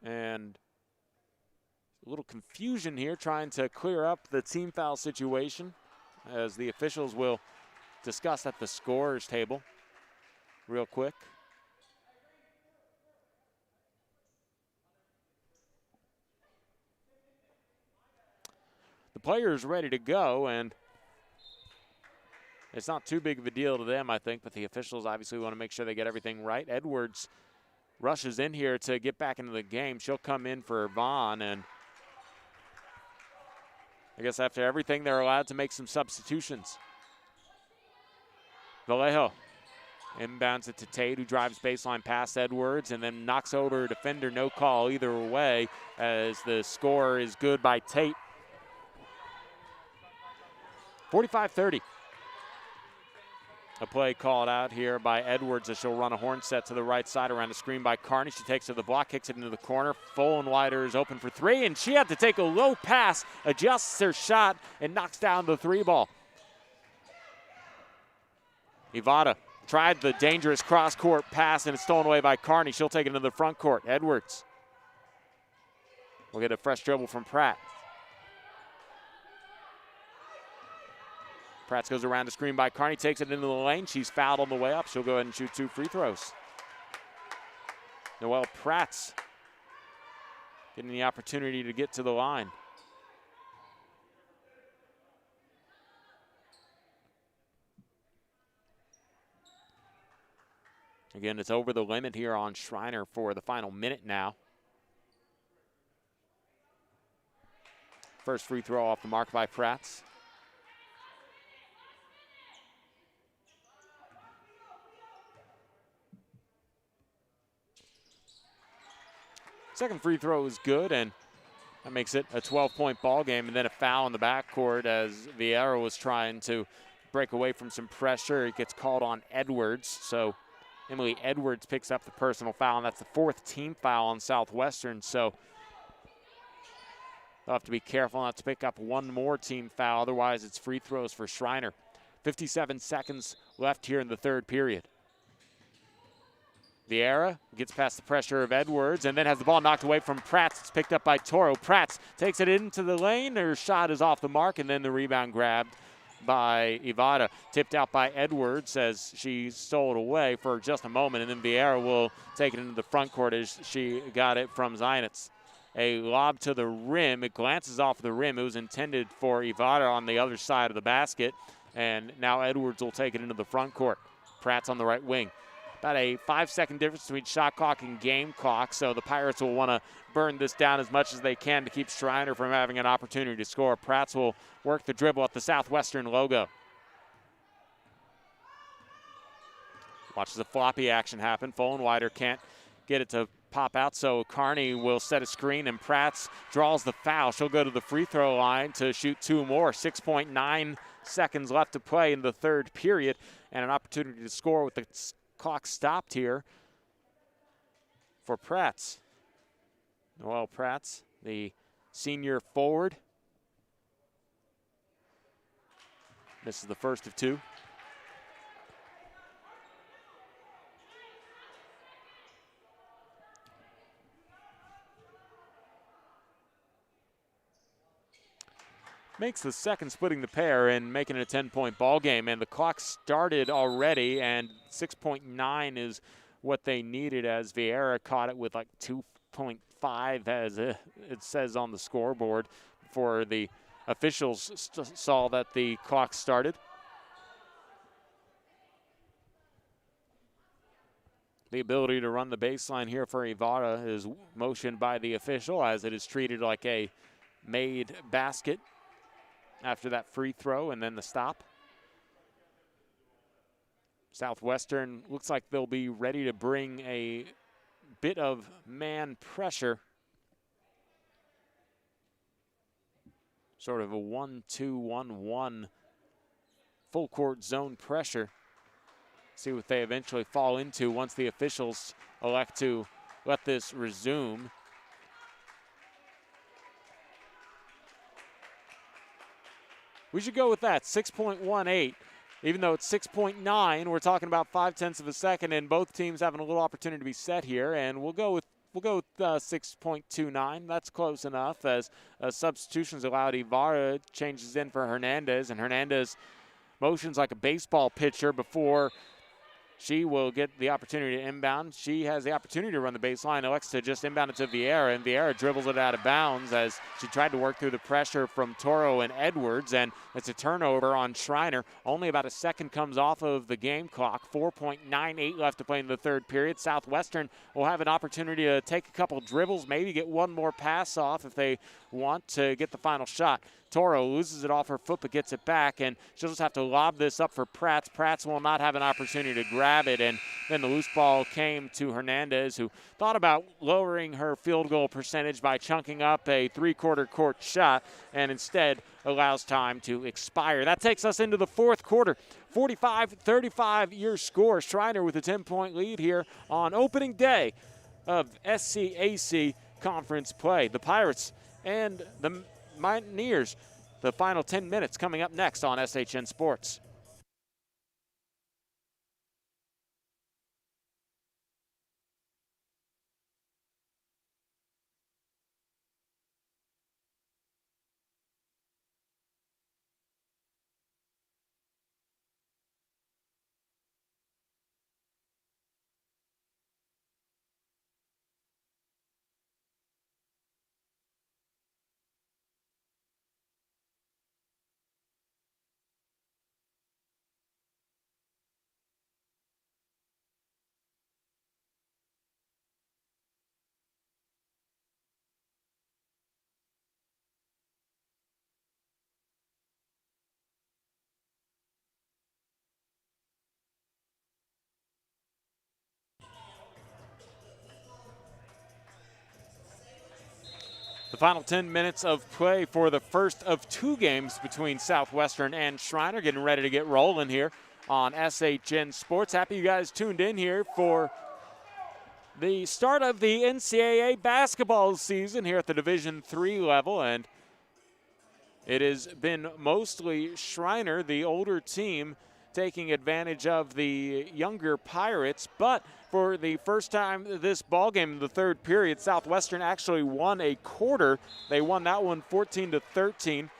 And a little confusion here trying to clear up the team foul situation as the officials will discuss at the scorer's table real quick. The player's ready to go, and it's not too big of a deal to them, I think, but the officials obviously want to make sure they get everything right. Edwards rushes in here to get back into the game. She'll come in for Vaughn, and I guess after everything, they're allowed to make some substitutions. Vallejo inbounds it to Tate, who drives baseline past Edwards and then knocks over a defender. No call either way, as the score is good by Tate. 45-30. A play called out here by Edwards as she'll run a horn set to the right side around a screen by Carney. She takes to the block, kicks it into the corner. Fullenwider is open for three, and she had to take a low pass, adjusts her shot, and knocks down the three ball. Ivada tried the dangerous cross-court pass, and it's stolen away by Carney. She'll take it into the front court. Edwards will get a fresh dribble from Pratt. Pratt goes around the screen by Carney, takes it into the lane. She's fouled on the way up. She'll go ahead and shoot 2 free throws. Noelle Pratt's getting the opportunity to get to the line. Again, it's over the limit here on Schreiner for the final minute now. First free throw off the mark by Pratt. Second free throw is good, and that makes it a 12-point ball game, and then a foul in the backcourt as Vieira was trying to break away from some pressure. It gets called on Edwards, so Emily Edwards picks up the personal foul, and that's the fourth team foul on Southwestern, so they'll have to be careful not to pick up one more team foul, otherwise it's free throws for Schreiner. 57 seconds left here in the third period. Vieira gets past the pressure of Edwards and then has the ball knocked away from Prats. It's picked up by Toro. Prats takes it into the lane. Her shot is off the mark, and then the rebound grabbed by Ivada. Tipped out by Edwards as she stole it away for just a moment, and then Vieira will take it into the front court as she got it from Zionitz. A lob to the rim. It glances off the rim. It was intended for Ivada on the other side of the basket, and now Edwards will take it into the front court. Pratt's on the right wing. About a 5-second difference between shot clock and game clock, so the Pirates will want to burn this down as much as they can to keep Schreiner from having an opportunity to score. Prats will work the dribble at the Southwestern logo. Watches the floppy action happen. Fullenwider can't get it to pop out, so Carney will set a screen, and Prats draws the foul. She'll go to the free throw line to shoot 2 more. 6.9 seconds left to play in the third period, and an opportunity to score with the clock stopped here for Prats. Noelle Prats, the senior forward. This is the first of 2. Makes the second, splitting the pair and making it a 10-point ball game. And the clock started already, and 6.9 is what they needed as Vieira caught it with like 2.5, as it says on the scoreboard, before the officials saw that the clock started. The ability to run the baseline here for Ivada is motioned by the official, as it is treated like a made basket after that free throw and then the stop. Southwestern looks like they'll be ready to bring a bit of man pressure. Sort of a 1-2-1-1 full court zone pressure. See what they eventually fall into once the officials elect to let this resume. We should go with that, 6.18. Even though it's 6.9, we're talking about 0.5 of a second, and both teams having a little opportunity to be set here. And we'll go with 6.29. That's close enough as substitutions allowed. Ibarra changes in for Hernandez, and Hernandez motions like a baseball pitcher before she will get the opportunity to inbound. She has the opportunity to run the baseline, elects to just inbound it to Vieira, and Vieira dribbles it out of bounds as she tried to work through the pressure from Toro and Edwards, and it's a turnover on Schreiner. Only about a second comes off of the game clock. 4.98 left to play in the third period. Southwestern will have an opportunity to take a couple dribbles, maybe get one more pass off if they want to get the final shot. Toro loses it off her foot but gets it back, and she'll just have to lob this up for Pratt. Pratt will not have an opportunity to grab it, and then the loose ball came to Hernandez, who thought about lowering her field goal percentage by chunking up a three-quarter court shot, and instead allows time to expire. That takes us into the fourth quarter. 45-35 your score. Schreiner with a 10-point lead here on opening day of SCAC conference play. The Pirates and the Mountaineers, the final 10 minutes coming up next on SHN Sports. The final 10 minutes of play for the first of two games between Southwestern and Schreiner, getting ready to get rolling here on SHN Sports. Happy you guys tuned in here for the start of the NCAA basketball season here at the Division III level, and it has been mostly Schreiner, the older team, taking advantage of the younger Pirates, but for the first time this ball game in the third period, Southwestern actually won a quarter. They won that one 14-13.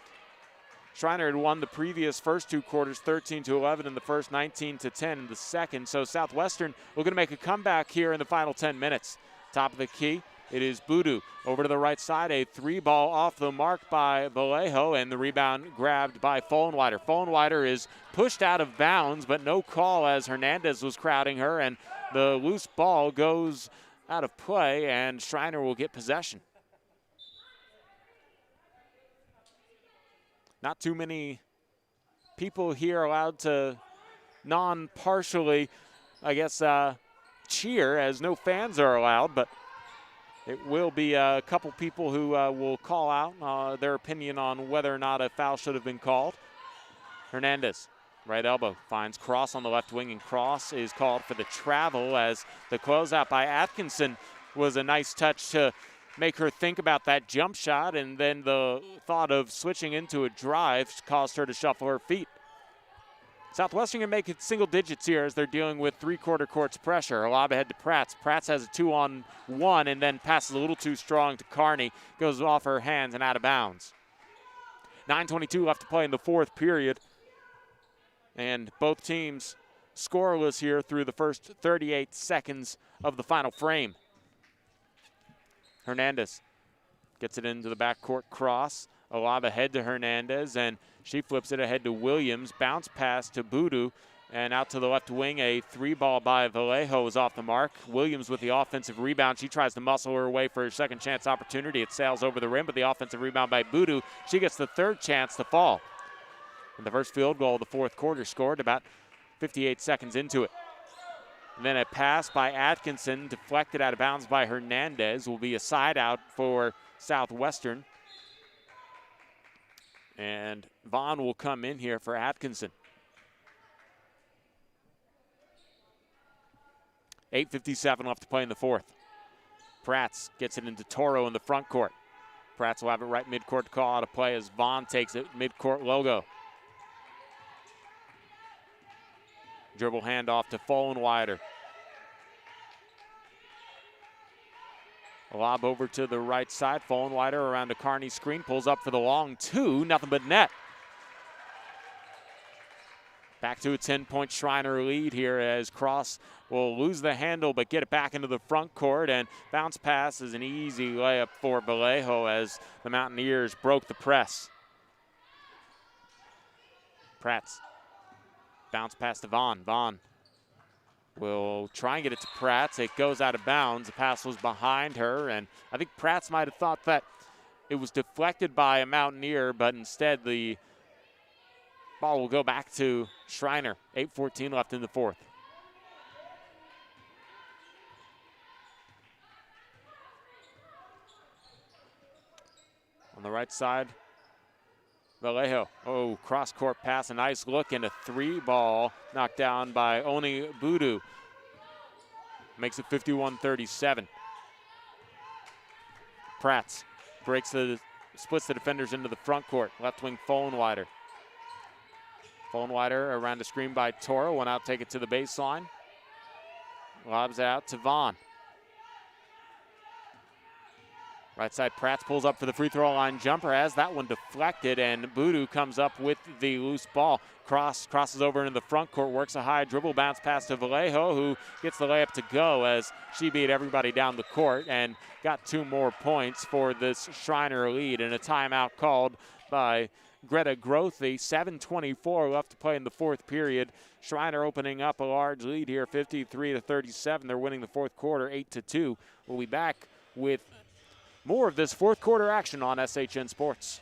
Schreiner had won the previous first two quarters 13-11 in the first, 19-10 in the second. So Southwestern looking to make a comeback here in the final 10 minutes. Top of the key, it is Boudou over to the right side. A three ball off the mark by Vallejo, and the rebound grabbed by Fullenwider. Fullenwider is pushed out of bounds, but no call as Hernandez was crowding her, and the loose ball goes out of play, and Schreiner will get possession. Not too many people here allowed to non-partially, I guess, cheer, as no fans are allowed, but it will be a couple people who will call out their opinion on whether or not a foul should have been called. Hernandez, right elbow, finds Cross on the left wing, and Cross is called for the travel as the closeout by Atkinson was a nice touch to make her think about that jump shot, and then the thought of switching into a drive caused her to shuffle her feet. Southwestern can make it single digits here as they're dealing with three-quarter courts pressure. A lob ahead to Pratt. Pratt has a 2-on-1 and then passes a little too strong to Carney. Goes off her hands and out of bounds. 9:22 left to play in the fourth period. And both teams scoreless here through the first 38 seconds of the final frame. Hernandez gets it into the backcourt cross. A lob ahead to Hernandez, and she flips it ahead to Williams. Bounce pass to Boudou, and out to the left wing. A three ball by Vallejo is off the mark. Williams with the offensive rebound. She tries to muscle her way for a second chance opportunity. It sails over the rim, but the offensive rebound by Boudou. She gets the third chance to fall. And the first field goal of the fourth quarter scored about 58 seconds into it. And then a pass by Atkinson, deflected out of bounds by Hernandez, will be a side out for Southwestern. And Vaughn will come in here for Atkinson. 8:57 left to play in the fourth. Prats gets it into Toro in the front court. Prats will have it right midcourt to call out a play as Vaughn takes it midcourt logo. Dribble handoff to Follenweider. A lob over to the right side. Follenweider around a Kearney screen. Pulls up for the long two. Nothing but net. Back to a 10-point Schreiner lead here as Cross will lose the handle but get it back into the front court, and bounce pass is an easy layup for Vallejo as the Mountaineers broke the press. Prats. Bounce pass to Vaughn. Vaughn will try and get it to Prats. It goes out of bounds. The pass was behind her, and I think Prats might have thought that it was deflected by a Mountaineer, but instead the ball will go back to Schreiner. 8:14 left in the fourth. On the right side, Vallejo. Oh, cross-court pass, a nice look, and a three ball knocked down by Oni Budu. Makes it 51-37. Prats splits the defenders into the front court. Left wing Follenweider. Follenweider around a screen by Toro. Went out, take it to the baseline. Lobs out to Vaughn. Right side, Prats pulls up for the free throw line jumper, has that one deflected, and Budu comes up with the loose ball. Crosses over into the front court, works a high dribble bounce pass to Vallejo, who gets the layup to go as she beat everybody down the court and got 2 more points for this Schreiner lead, and a timeout called by Greta Grothe. 7:24 left to play in the fourth period. Schreiner opening up a large lead here, 53-37. They're winning the fourth quarter, 8-2. We'll be back with more of this fourth quarter action on SHN Sports.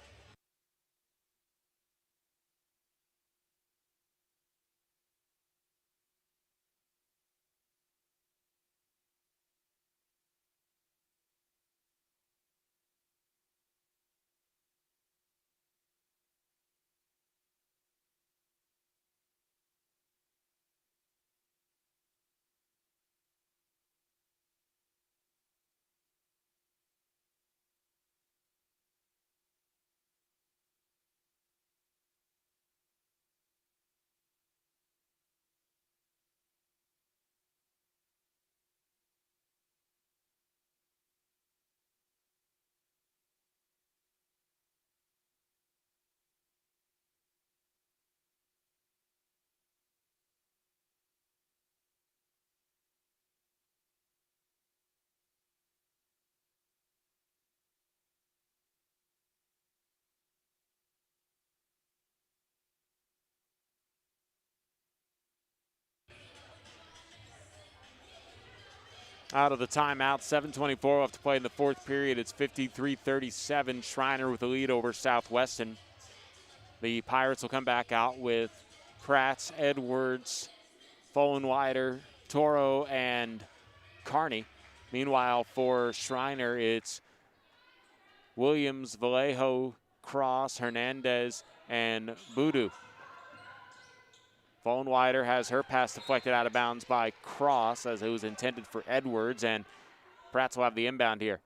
Out of the timeout, 7:24 left to play in the fourth period. It's 53-37. Schreiner with the lead over Southwestern. The Pirates will come back out with Prats, Edwards, Follenweider, Toro, and Kearney. Meanwhile, for Schreiner, it's Williams, Vallejo, Cross, Hernandez, and Budu. Follenweider has her pass deflected out of bounds by Cross as it was intended for Edwards, and Prats will have the inbound here.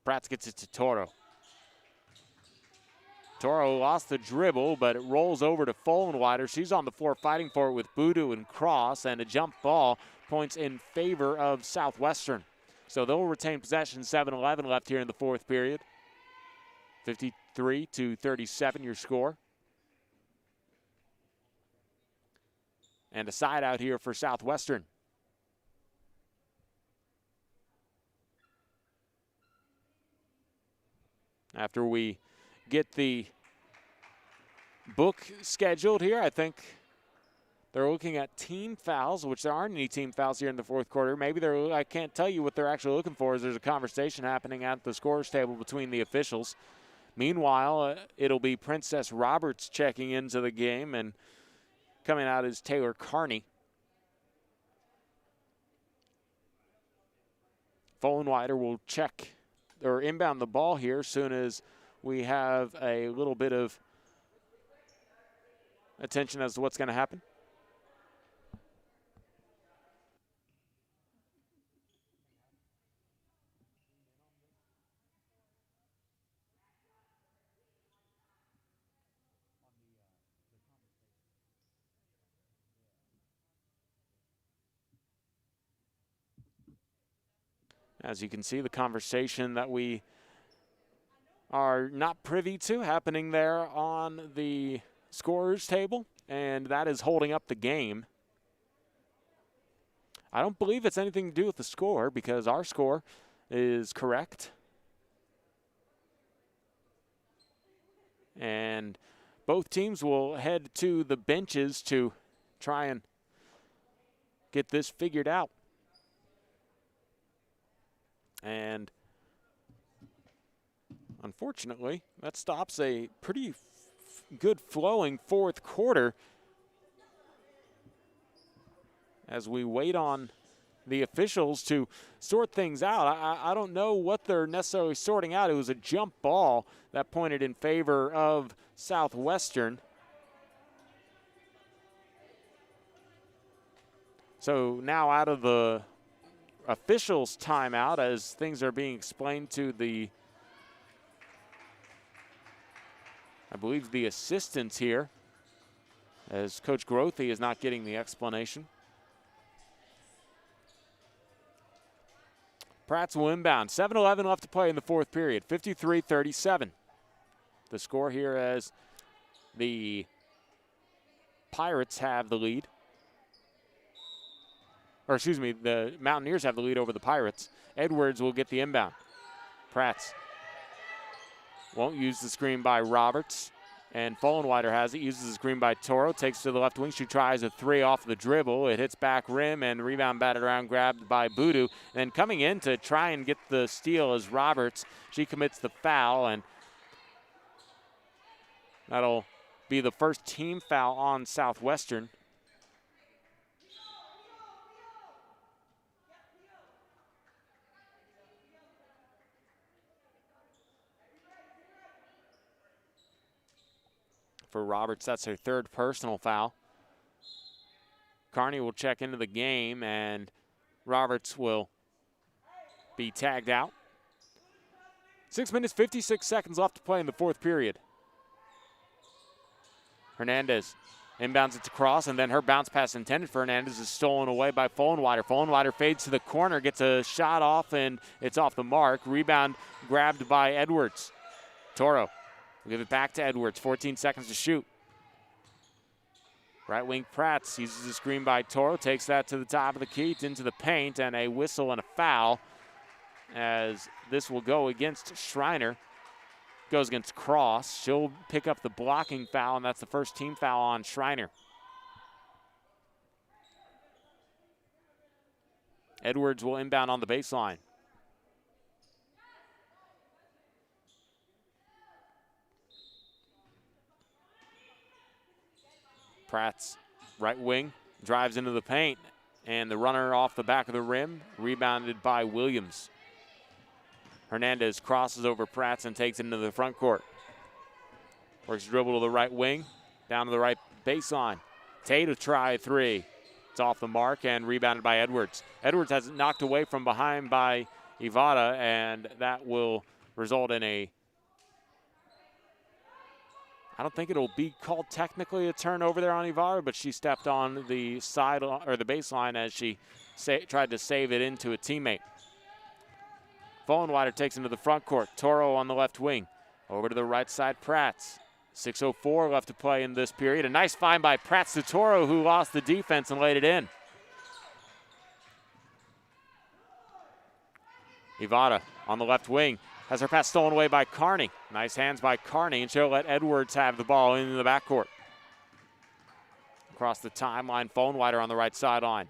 Prats gets it to Toro. Toro lost the dribble, but it rolls over to Follenweider. She's on the floor fighting for it with Budu and Cross, and a jump ball points in favor of Southwestern. So they'll retain possession. 7:11 left here in the fourth period. 53-37 your score. And a side out here for Southwestern. After we get the book scheduled here, I think they're looking at team fouls, which there aren't any team fouls here in the fourth quarter. Maybe I can't tell you what they're actually looking for, as there's a conversation happening at the scorers table between the officials. Meanwhile, it'll be Princess Roberts checking into the game, and coming out is Taylor Carney. Fullenwider will check or inbound the ball here as soon as we have a little bit of attention as to what's going to happen. As you can see, the conversation that we are not privy to happening there on the scorers table, and that is holding up the game. I don't believe it's anything to do with the score because our score is correct. And both teams will head to the benches to try and get this figured out. And unfortunately, that stops a pretty good flowing fourth quarter as we wait on the officials to sort things out. I don't know what they're necessarily sorting out. It was a jump ball that pointed in favor of Southwestern. So now out of the officials' timeout as things are being explained to the, I believe, the assistants here, as Coach Grothy is not getting the explanation. Pratt's will inbound. 7:11 left to play in the fourth period. 53-37. The score here as the Pirates have the lead. Or excuse me, the Mountaineers have the lead over the Pirates. Edwards will get the inbound. Pratt's won't use the screen by Roberts. And Fullenwider has it, uses the screen by Toro, takes to the left wing. She tries a three off the dribble. It hits back rim and rebound batted around, grabbed by Boodoo. And coming in to try and get the steal is Roberts. She commits the foul, and that'll be the first team foul on Southwestern. For Roberts, that's her third personal foul. Carney will check into the game, and Roberts will be tagged out. 6 minutes, 56 seconds left to play in the fourth period. Hernandez inbounds it to Cross, and then her bounce pass intended for Hernandez is stolen away by Fullenwider. Fullenwider fades to the corner, gets a shot off, and it's off the mark. Rebound grabbed by Edwards. Toro will give it back to Edwards. 14 seconds to shoot. Right wing Prats uses the screen by Toro, takes that to the top of the key, into the paint, and a whistle and a foul as this will go against Schreiner. Goes against Cross. She'll pick up the blocking foul, and that's the first team foul on Schreiner. Edwards will inbound on the baseline. Pratt's right wing drives into the paint, and the runner off the back of the rim, rebounded by Williams. Hernandez crosses over Pratt's and takes it into the front court. Works dribble to the right wing, down to the right baseline. Tay to try a three. It's off the mark and rebounded by Edwards. Edwards has it knocked away from behind by Ivada, and that will result in a, I don't think it'll be called technically a turnover there on Ivada, but she stepped on the side or the baseline as she tried to save it into a teammate. Fullenwider takes into the front court. Toro on the left wing. Over to the right side, Prats. 6:04 left to play in this period. A nice find by Prats to Toro, who lost the defense and laid it in. Ivada on the left wing. Has her pass stolen away by Carney. Nice hands by Carney, and she'll let Edwards have the ball into the backcourt. Across the timeline, Fullenwider on the right sideline.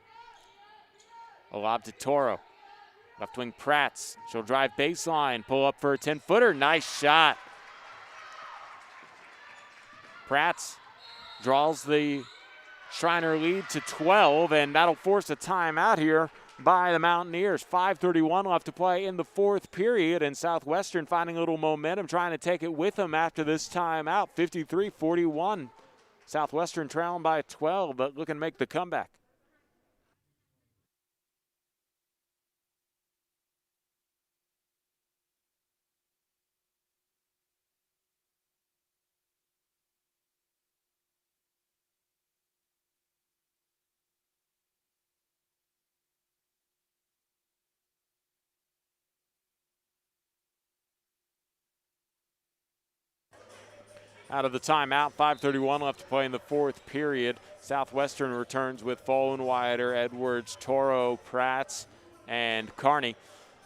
A lob to Toro. Left wing Prats. She'll drive baseline, pull up for a 10-footer. Nice shot Kratz draws the Schreiner lead to 12, and that'll force a timeout here by the Mountaineers. 5:31 left to play in the fourth period, and Southwestern finding a little momentum, trying to take it with them after this timeout. 53-41. Southwestern trailing by 12, but looking to make the comeback. Out of the timeout, 5:31 left to play in the fourth period. Southwestern returns with Follenweider, Edwards, Toro, Prats, and Carney.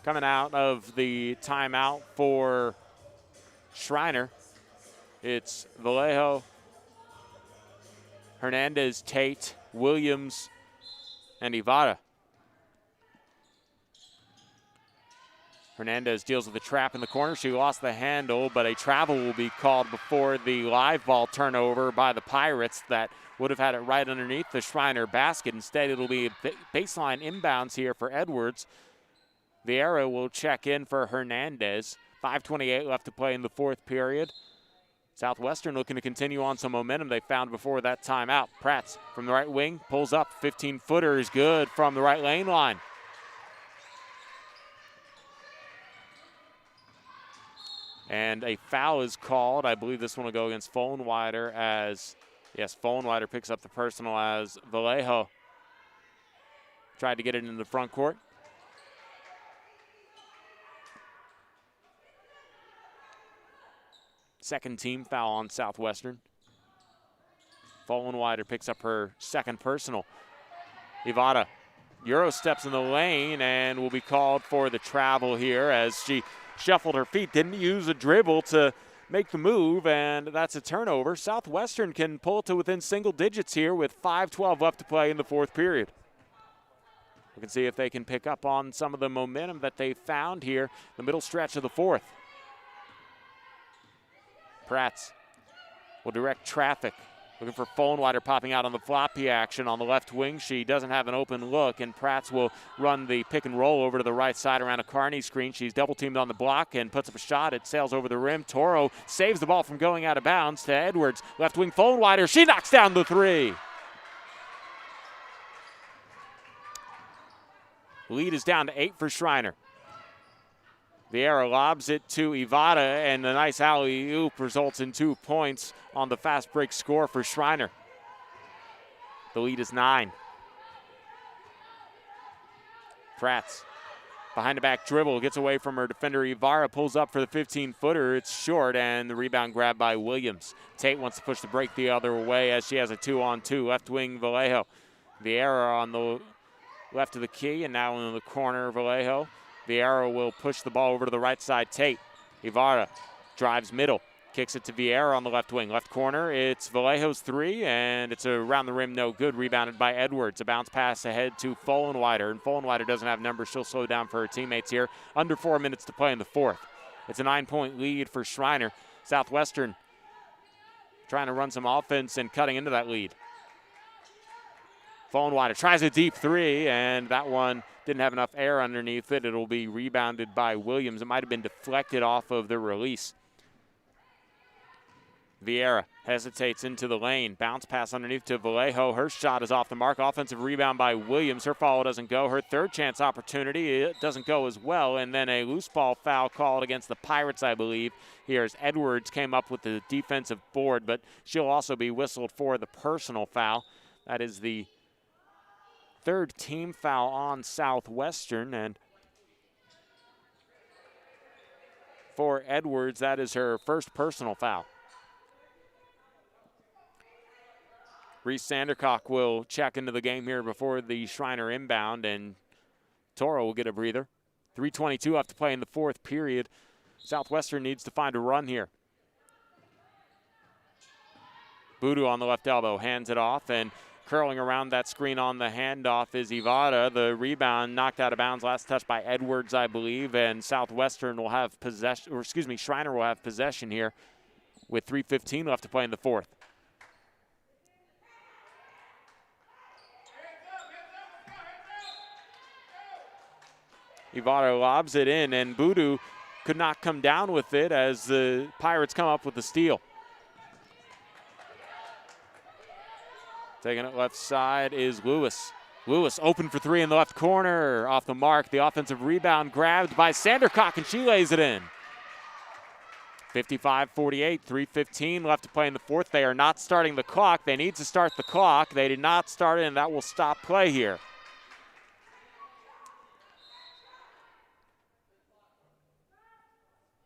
Coming out of the timeout for Schreiner, it's Vallejo, Hernandez, Tate, Williams, and Ivada. Hernandez deals with the trap in the corner. She lost the handle, but a travel will be called before the live ball turnover by the Pirates that would have had it right underneath the Schreiner basket. Instead, it'll be a baseline inbounds here for Edwards. Vieira will check in for Hernandez. 5:28 left to play in the fourth period. Southwestern looking to continue on some momentum they found before that timeout. Prats from the right wing pulls up. 15-footer is good from the right lane line. And a foul is called. I believe this one will go against Follenweider as, yes, Follenweider picks up the personal as Vallejo tried to get it into the front court. Second team foul on Southwestern. Follenweider picks up her second personal. Ivada Euro steps in the lane and will be called for the travel here as she shuffled her feet, didn't use a dribble to make the move, and that's a turnover. Southwestern can pull it to within single digits here with 5:12 left to play in the fourth period. We can see if they can pick up on some of the momentum that they found here the middle stretch of the fourth. Prats will direct traffic. Looking for Follenweider popping out on the floppy action on the left wing. She doesn't have an open look, and Prats will run the pick and roll over to the right side around a Carney screen. She's double teamed on the block and puts up a shot. It sails over the rim. Toro saves the ball from going out of bounds to Edwards. Left wing Follenweider. She knocks down the three. Lead is down to 8 for Schreiner. Vieira lobs it to Ivada, and the nice alley-oop results in 2 points on the fast break score for Schreiner. The lead is 9. Prats, behind the back dribble, gets away from her defender Ivara, pulls up for the 15-footer. It's short, and the rebound grabbed by Williams. Tate wants to push the break the other way as she has a 2-on-2. Left wing Vallejo. Vieira on the left of the key, and now in the corner Vallejo. Vieira will push the ball over to the right side. Tate. Ivara drives middle. Kicks it to Vieira on the left wing. Left corner, it's Vallejo's three, and it's around the rim, no good. Rebounded by Edwards. A bounce pass ahead to Follenweider, and Follenweider doesn't have numbers. She'll slow down for her teammates here. Under 4 minutes to play in the fourth. It's a 9-point lead for Schreiner. Southwestern trying to run some offense and cutting into that lead. Follenweider tries a deep three, and that one didn't have enough air underneath it. It'll be rebounded by Williams. It might have been deflected off of the release. Vieira hesitates into the lane. Bounce pass underneath to Vallejo. Her shot is off the mark. Offensive rebound by Williams. Her follow doesn't go. Her third chance opportunity, it doesn't go as well. And then a loose ball foul called against the Pirates, I believe. Here's Edwards came up with the defensive board, but she'll also be whistled for the personal foul. That is the third team foul on Southwestern, and for Edwards, that is her first personal foul. Reese Sandercock will check into the game here before the Schreiner inbound, and Toro will get a breather. 3:22 left to play in the fourth period. Southwestern needs to find a run here. Boodoo on the left elbow, hands it off, and curling around that screen on the handoff is Ivada. The rebound knocked out of bounds, last touch by Edwards, I believe, and Southwestern will have possession, or excuse me, Schreiner will have possession here with 3:15 left to play in the fourth. Ivara lobs it in, and Boodoo could not come down with it as the Pirates come up with the steal. Taking it left side is Lewis. Lewis open for three in the left corner. Off the mark, the offensive rebound grabbed by Sandercock, and she lays it in. 55-48, 3:15 left to play in the fourth. They are not starting the clock. They need to start the clock. They did not start it, and that will stop play here.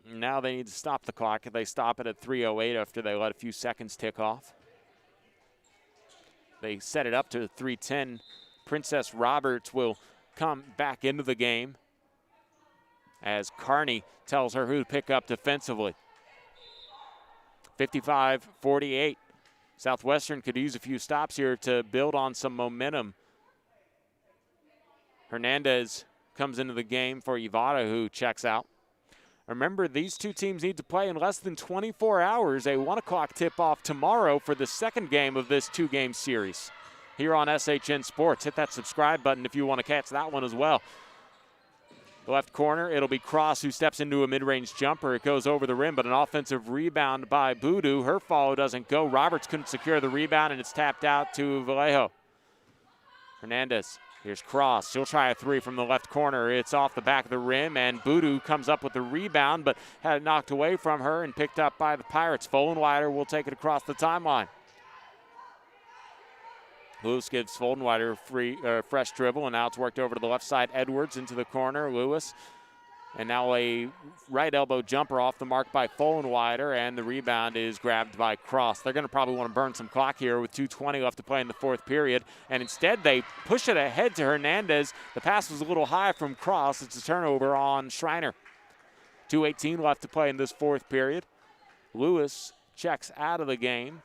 Now they need to stop the clock. They stop it at 3:08 after they let a few seconds tick off. They set it up to 3:10. Princess Roberts will come back into the game as Carney tells her who to pick up defensively. 55-48. Southwestern could use a few stops here to build on some momentum. Hernandez comes into the game for Ivara, who checks out. Remember, these two teams need to play in less than 24 hours. A 1 o'clock tip-off tomorrow for the second game of this two-game series here on SHN Sports. Hit that subscribe button if you want to catch that one as well. The left corner, it'll be Cross who steps into a mid-range jumper. It goes over the rim, but an offensive rebound by Boodoo. Her follow doesn't go. Roberts couldn't secure the rebound, and it's tapped out to Vallejo. Hernandez. Here's Cross. She'll try a three from the left corner. It's off the back of the rim, and Boodoo comes up with the rebound, but had it knocked away from her and picked up by the Pirates. Foldenweider will take it across the timeline. Lewis gives Foldenweider a fresh dribble, and now it's worked over to the left side. Edwards into the corner. Lewis. And now a right elbow jumper off the mark by Foldenweider, and the rebound is grabbed by Cross. They're going to probably want to burn some clock here with 2:20 left to play in the fourth period, and instead they push it ahead to Hernandez. The pass was a little high from Cross. It's a turnover on Schreiner. 2:18 left to play in this fourth period. Lewis checks out of the game,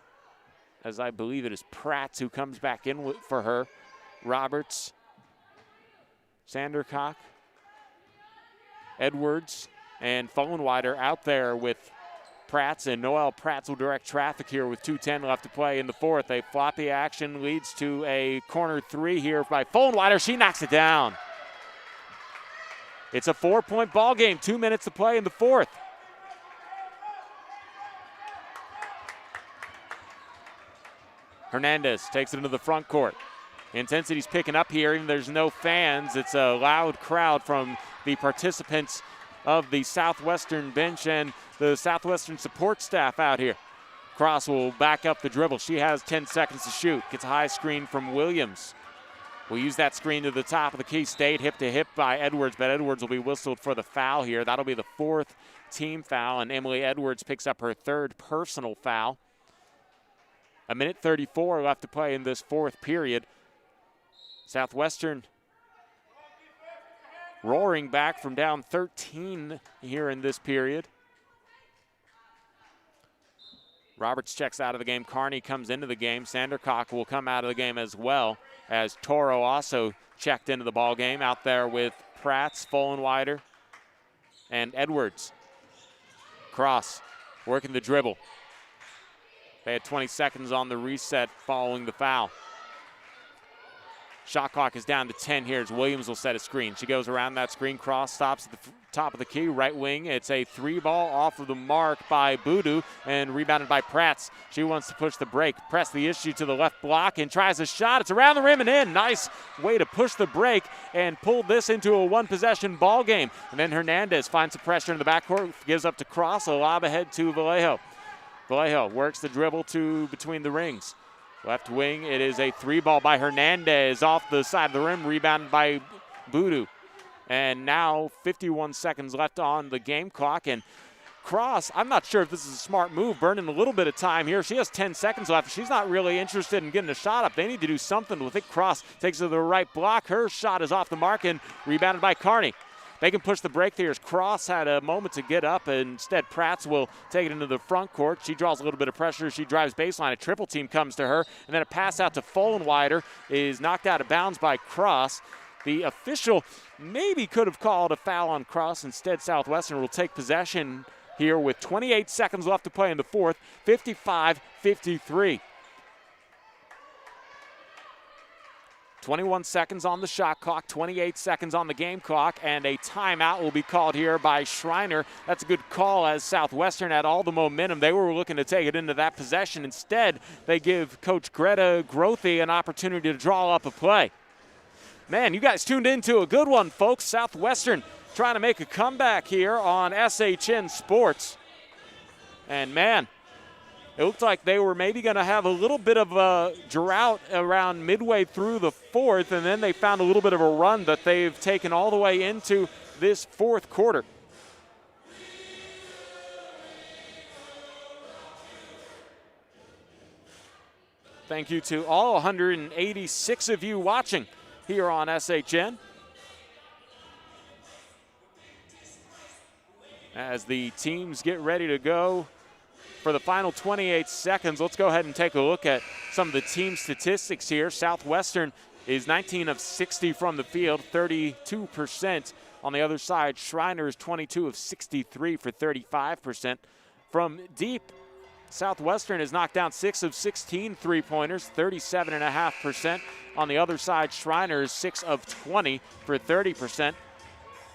as I believe it is Pratt who comes back in for her. Roberts, Sandercock, Edwards, and Foldenweider out there with Pratts, and Noel Pratts will direct traffic here with 2:10 left to play in the fourth. A floppy action leads to a corner three here by Foldenweider. She knocks it down. It's a 4-point ball game, 2 minutes to play in the fourth. Hernandez takes it into the front court. Intensity's picking up here, even there's no fans. It's a loud crowd from the participants of the Southwestern bench and the Southwestern support staff out here. Cross will back up the dribble. She has 10 seconds to shoot. Gets a high screen from Williams. We'll use that screen to the top of the key. Stayed hip to hip by Edwards, but Edwards will be whistled for the foul here. That'll be the fourth team foul, and Emily Edwards picks up her third personal foul. 1:34 left to play in this fourth period. Southwestern roaring back from down 13 here in this period. Roberts checks out of the game. Carney comes into the game. Sandercock will come out of the game as well, as Toro also checked into the ball game out there with Pratts, Foldenweider, and Edwards. Cross working the dribble. They had 20 seconds on the reset following the foul. Shot clock is down to 10 here as Williams will set a screen. She goes around that screen. Cross stops at the top of the key, right wing. It's a three ball off of the mark by Boodoo and rebounded by Pratts. She wants to push the break. Press the issue to the left block and tries a shot. It's around the rim and in. Nice way to push the break and pull this into a one-possession ball game. And then Hernandez finds some pressure in the backcourt, gives up to Cross, a lob ahead to Vallejo. Vallejo works the dribble to between the rings. Left wing, it is a three ball by Hernandez off the side of the rim, rebounded by Boodoo. And now 51 seconds left on the game clock. And Cross, I'm not sure if this is a smart move, burning a little bit of time here. She has 10 seconds left. She's not really interested in getting a shot up. They need to do something with it. Cross takes it to the right block. Her shot is off the mark and rebounded by Carney. They can push the break there as Cross had a moment to get up. Instead, Pratts will take it into the front court. She draws a little bit of pressure. She drives baseline. A triple team comes to her. And then a pass out to Foldenweider is knocked out of bounds by Cross. The official maybe could have called a foul on Cross. Instead, Southwestern will take possession here with 28 seconds left to play in the fourth, 55-53. 21 seconds on the shot clock, 28 seconds on the game clock, and a timeout will be called here by Schreiner. That's a good call as Southwestern had all the momentum. They were looking to take it into that possession. Instead, they give Coach Greta Grothy an opportunity to draw up a play. Man, you guys tuned into a good one, folks. Southwestern trying to make a comeback here on SHN Sports. And man, it looked like they were maybe going to have a little bit of a drought around midway through the fourth, and then they found a little bit of a run that they've taken all the way into this fourth quarter. Thank you to all 186 of you watching here on SHN. As the teams get ready to go for the final 28 seconds, let's go ahead and take a look at some of the team statistics here. Southwestern is 19 of 60 from the field, 32%. On the other side, Schreiner is 22 of 63 for 35%. From deep, Southwestern has knocked down 6 of 16 three-pointers, 37.5%. On the other side, Schreiner is 6 of 20 for 30%.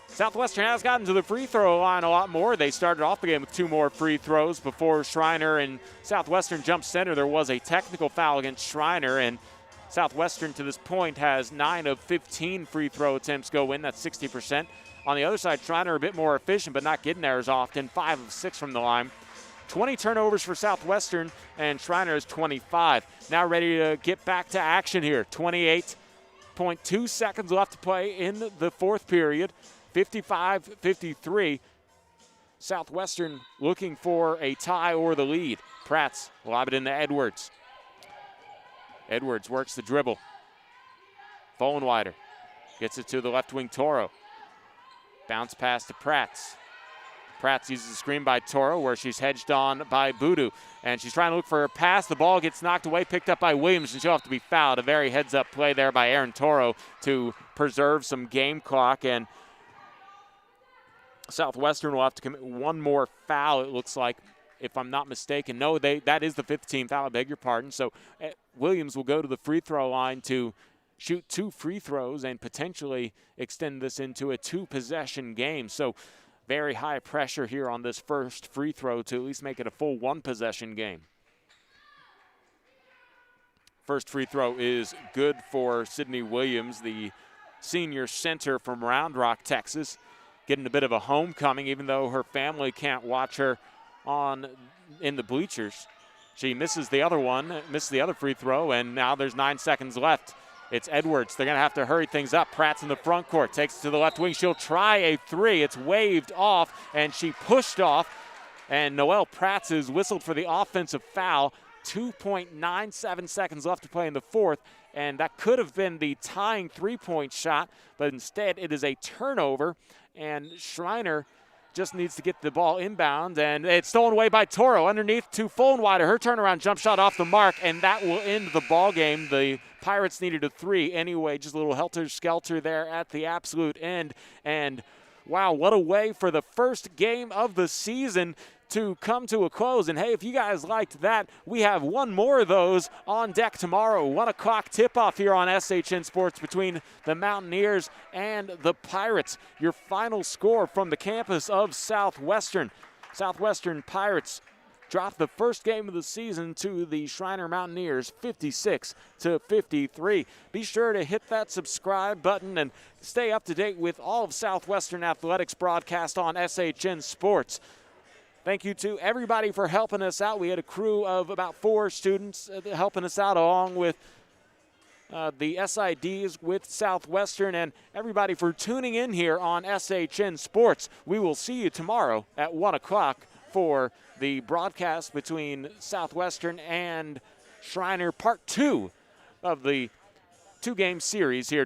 Southwestern has gotten to the free throw line a lot more. They started off the game with 2 more free throws before Schreiner and Southwestern jumped center. There was a technical foul against Schreiner, and Southwestern to this point has 9 of 15 free throw attempts go in. That's 60%. On the other side, Schreiner a bit more efficient, but not getting there as often. 5 of 6 from the line. 20 turnovers for Southwestern, and Schreiner is 25. Now ready to get back to action here. 28.2 seconds left to play in the fourth period. 55-53. Southwestern looking for a tie or the lead. Pratt's lob it into Edwards. Edwards works the dribble. Folenwider gets it to the left wing Toro. Bounce pass to Pratt's. Pratt uses the screen by Toro where she's hedged on by Boodoo. And she's trying to look for a pass. The ball gets knocked away, picked up by Williams, and she'll have to be fouled. A very heads-up play there by Aaron Toro to preserve some game clock. And Southwestern will have to commit one more foul, it looks like, if I'm not mistaken. No, that is the 5th team foul, I beg your pardon. So Williams will go to the free throw line to shoot 2 free throws and potentially extend this into a 2-possession game. So very high pressure here on this first free throw to at least make it a full 1-possession game. First free throw is good for Sydney Williams, the senior center from Round Rock, Texas. Getting a bit of a homecoming, even though her family can't watch her in the bleachers. She misses the other one, misses the other free throw, and now there's 9 seconds left. It's Edwards. They're going to have to hurry things up. Pratt's in the front court, takes it to the left wing. She'll try a 3. It's waved off, and she pushed off, and Noelle Pratt's is whistled for the offensive foul. 2.97 seconds left to play in the fourth, and that could have been the tying 3-point shot, but instead it is a turnover. And Schreiner just needs to get the ball inbound, and it's stolen away by Toro. Underneath to Folenwider. Her turnaround jump shot off the mark, and that will end the ball game. The Pirates needed a 3 anyway. Just a little helter-skelter there at the absolute end. And wow, what a way for the first game of the season to come to a close. And hey, if you guys liked that, we have one more of those on deck tomorrow. 1 o'clock tip-off here on SHN Sports between the Mountaineers and the Pirates. Your final score from the campus of Southwestern. Southwestern Pirates dropped the first game of the season to the Schreiner Mountaineers, 56-53. Be sure to hit that subscribe button and stay up to date with all of Southwestern Athletics broadcast on SHN Sports. Thank you to everybody for helping us out. We had a crew of about 4 students helping us out, along with the SIDs with Southwestern, and everybody for tuning in here on SHN Sports. We will see you tomorrow at 1 o'clock for the broadcast between Southwestern and Schreiner, part 2 of the 2-game series here.